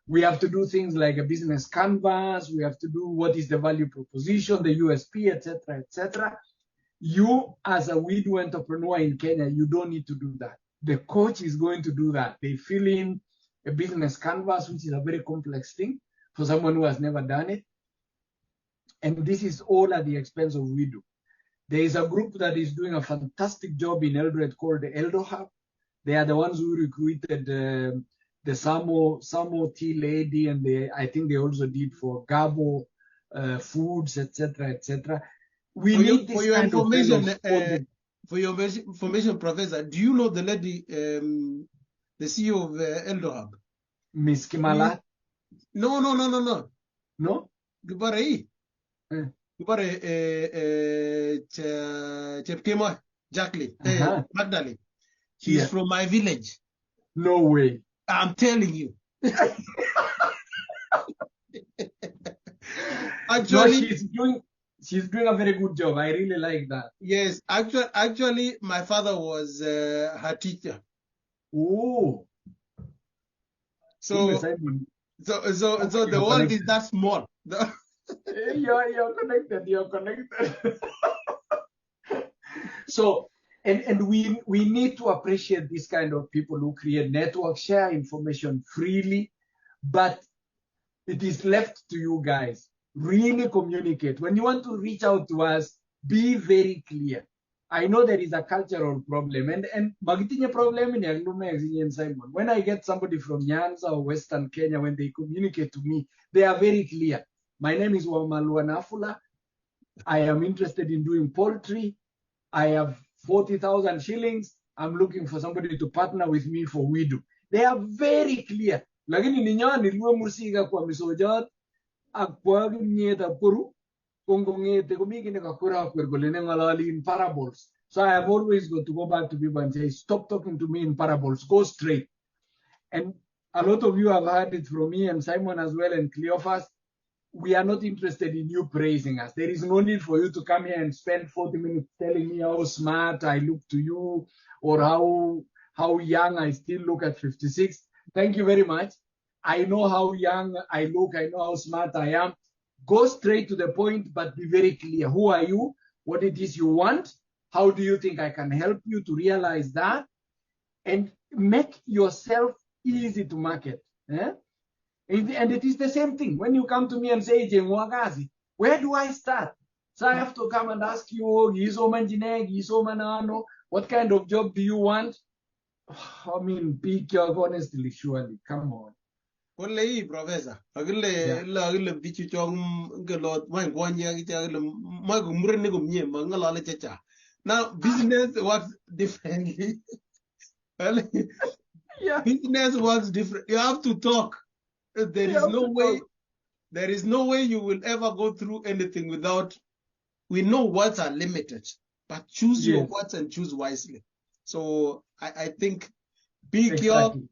We have to do things like a business canvas. We have to do what is the value proposition, the USP, etc., etc. You, as a WIDU entrepreneur in Kenya, you don't need to do that. The coach is going to do that. They fill in a business canvas, which is a very complex thing for someone who has never done it. And this is all at the expense of WIDU. There is a group that is doing a fantastic job in Eldoret called the Eldo Hub. They are the ones who recruited the Samo tea lady, and I think they also did for Gabo Foods, etc., etc. We need this kind of information. For your information, Professor, do you know the lady, the CEO of Eldo Hub? Miss Kimala? No. No? Gubare. Gubare Chepkemo Jacqueline Magdalene. She's from my village. No way. I'm telling you. Actually, no, she's doing a very good job. I really like that. Yes, actually, my father was her teacher. Oh. So the world is that small. You're connected. You're connected. So. And we need to appreciate this kind of people who create networks, share information freely, but it is left to you guys. Really communicate. When you want to reach out to us, be very clear. I know there is a cultural problem, and magitinya problem in Simon. When I get somebody from Nyanza or Western Kenya, when they communicate to me, they are very clear. My name is Wamalua Nafula. I am interested in doing poultry. I have 40,000 shillings. I'm looking for somebody to partner with me for WIDU. They are very clear. Lakini ninyani luwe musiga kwa misojat akwa nyeta puru kongongete kumiki ne kakura kwergolene ngalali in parables. So I have always got to go back to people and say, stop talking to me in parables. Go straight. And a lot of you have heard it from me and Simon as well and Cleophas. We are not interested in you praising us. There is no need for you to come here and spend 40 minutes telling me how smart I look to you or how young I still look at 56. Thank you very much. I know how young I look. I know how smart I am. Go straight to the point, but be very clear. Who are you? What it is you want? How do you think I can help you to realize that? And make yourself easy to market. And it is the same thing. When you come to me and say, where do I start? So I have to come and ask you, what kind of job do you want? I mean, be honestly, surely. Come on. Only Professor. Now, business works differently. Yeah. Business works different. You have to talk. There is no way you will ever go through anything without we know words are limited, but choose your Yes. words and choose wisely. So I think big Exactly.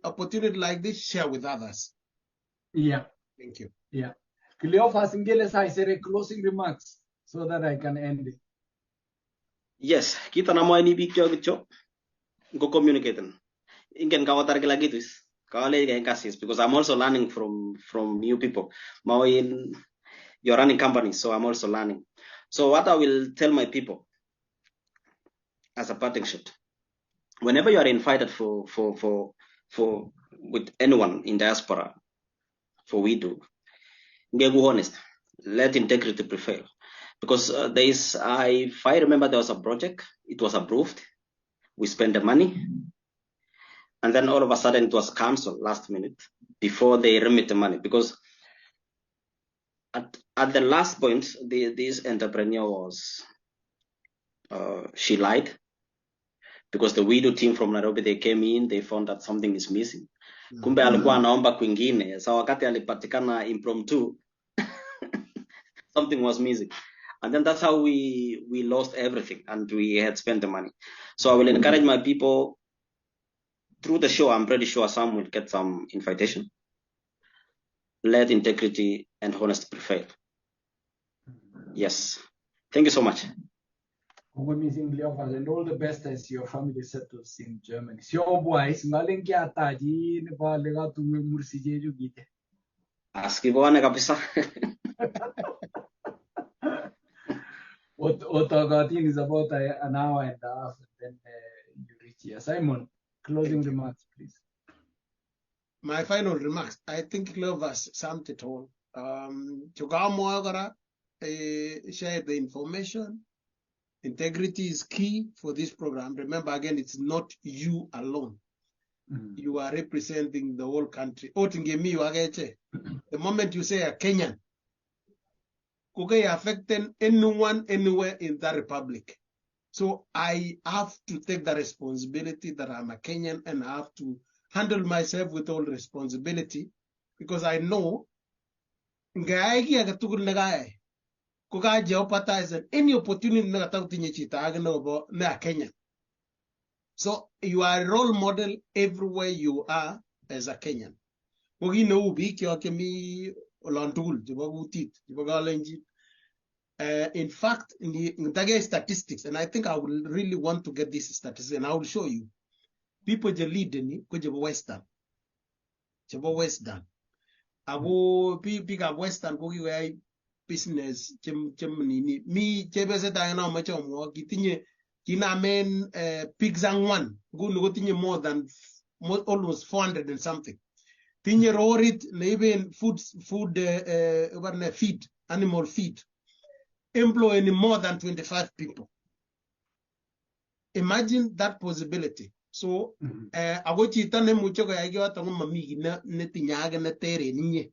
opportunity like this, share with others. Yeah. Thank you. Yeah. Cleophas Ngele, I said closing remarks so that I can end it. Yes, kita nama ini bikin gitu, go communicating. Ingen kau tarik lagi tuh, kau lagi kayak kasih, because I'm also learning from new people. Mau you're running companies, so I'm also learning. So what I will tell my people as a parting shot, whenever you are invited for with anyone in diaspora, for WIDU, get honest, let integrity prevail. Because if I remember, there was a project, it was approved, we spent the money, and then all of a sudden it was cancelled last minute before they remit the money. Because at the last point, this entrepreneur was, she lied, because the WIDU team from Nairobi, they came in, they found that something is missing. Kumbe alikuwa anaomba kwingine, so wakati alipatikana impromptu, something was missing. And then that's how we lost everything and we had spent the money. So I will encourage my people through the show. I'm pretty sure some will get some invitation. Let integrity and honesty prevail. Yes. Thank you so much. Amazing, Cleophas, and all the best as your family settles in Germany. Your boys, ngalenki ataji ne ba lega tume mursije ju gite. Askibuane kabisa. Otagatin is about an hour and a half, and then you reach here. Simon, closing remarks, please. My final remarks. I think Cleophas summed it all. Share the information. Integrity is key for this program. Remember, again, it's not you alone. You are representing the whole country. The moment you say a Kenyan, okay, affecting anyone, anywhere in that republic. So I have to take the responsibility that I'm a Kenyan, and I have to handle myself with all responsibility, because I know kuka jeopardize any opportunity na tinye chita na Kenya. So you are a role model everywhere you are as a Kenyan. In fact, in the statistics, and I think I will really want to get this statistics, and I will show you. People je lead ni ko je Western. Ago big Western ko business mi chebese ta na ma chomo gitinye kina men pigs and one go no tinye more than almost 400 and something. Tinye rorit na even food feed, animal feed, employing more than 25 people. Imagine that possibility. So ago chita ne mucho ka yagi wata mami na tinyaga na tere ninye.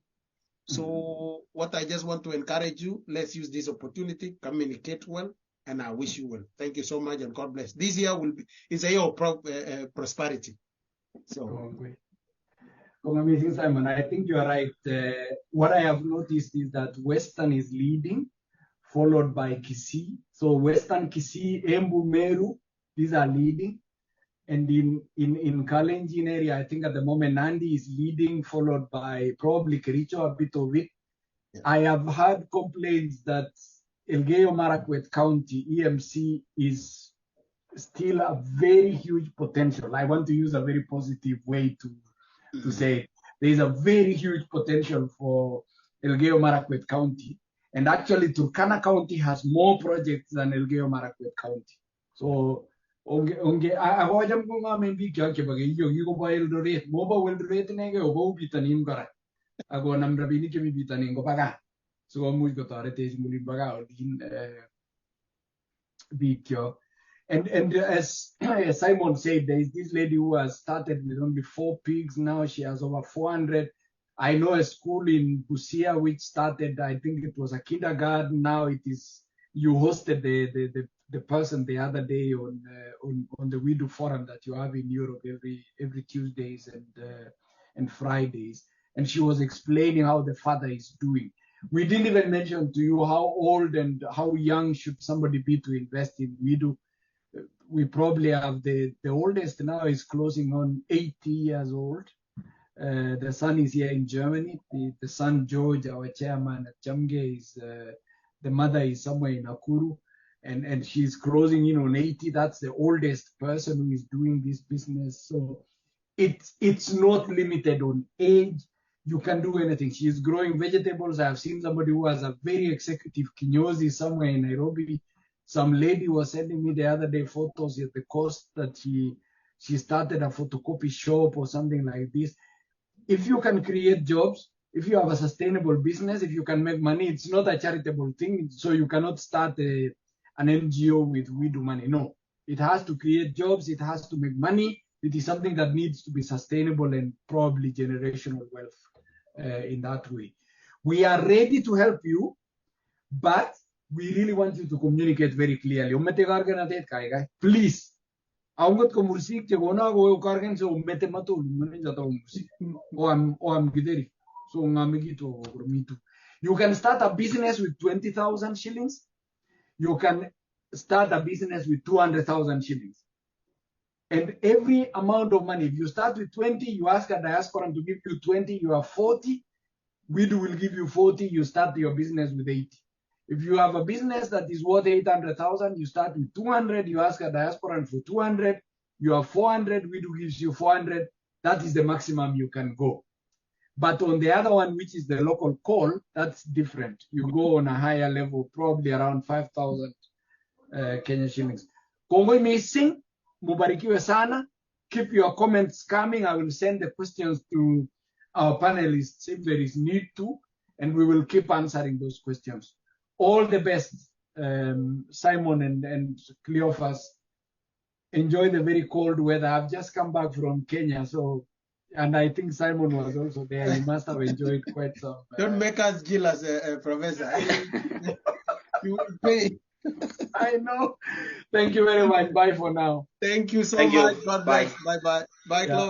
So what I just want to encourage you, let's use this opportunity, communicate well, and I wish you well. Thank you so much, and God bless. This year is a year of prosperity. So, amazing, Simon. I think you are right. What I have noticed is that Western is leading, followed by Kisii. So Western, Kisii, Embu, Meru, these are leading. And in Kalenjin area, I think at the moment Nandi is leading, followed by probably Kericho, a bit of it. Yeah. I have heard complaints that Elgeyo Marakwet County, EMC, is still a very huge potential. I want to use a very positive way to say it. There is a very huge potential for Elgeyo Marakwet County. And actually, Turkana County has more projects than Elgeyo Marakwet County. So, ako jam ko nga men bi kya ke bagay yo ba Eldoret mo ba Eldoret nenge o ba bitanin kara ako namra bini ke mi bitanin ko paga so mu ko tare te muli baga o din bi kyo and as Simon said, there is this lady who has started with only 4 pigs. Now she has over 400. I know a school in Busia which started, I think it was a kindergarten. Now it is, you hosted the person the other day on the WIDU forum that you have in Europe every Tuesdays and Fridays. and she was explaining how the father is doing. We didn't even mention to you how old and how young should somebody be to invest in WIDU. We probably have the oldest now is closing on 80 years old. The son is here in Germany. The son, George, our chairman at Jamge, is the mother is somewhere in Nakuru, and she's closing in on 80. That's the oldest person who is doing this business. So it's not limited on age. You can do anything. She's growing vegetables. I've seen somebody who has a very executive kinyozi somewhere in Nairobi. Some lady was sending me the other day photos at the cost that she started a photocopy shop or something like this. If you can create jobs, if you have a sustainable business, if you can make money, it's not a charitable thing. So you cannot start an NGO with WIDU money. No, it has to create jobs. It has to make money. It is something that needs to be sustainable and probably generational wealth in that way. We are ready to help you, but we really want you to communicate very clearly. Please. Aungot ko musik je gona go kargen so mete mato mene jata musik. O am gideri. So ngamigi to mitu. You can start a business with 20,000 shillings. You can start a business with 200,000 shillings. And every amount of money, if you start with 20, you ask a diasporan to give you 20, you have 40. WIDU will give you 40, you start your business with 80. If you have a business that is worth 800,000, you start with 200, you ask a diasporan for 200, you have 400, WIDU gives you 400. That is the maximum you can go. But on the other one, which is the local call, that's different. You go on a higher level, probably around 5,000 Kenya shillings. Kongo missing, mubarikiwe sana. Keep your comments coming. I will send the questions to our panelists if there is need to, and we will keep answering those questions. All the best, Simon and Cleophas. Enjoy the very cold weather. I've just come back from Kenya, so, and I think Simon was also there. He must have enjoyed quite some. Don't make us jealous, Professor. You will pay. I know. Thank you very much. Bye for now. Thank you so Thank you. much. God bless. Bye. Bye. Bye, Yeah. Cleophas.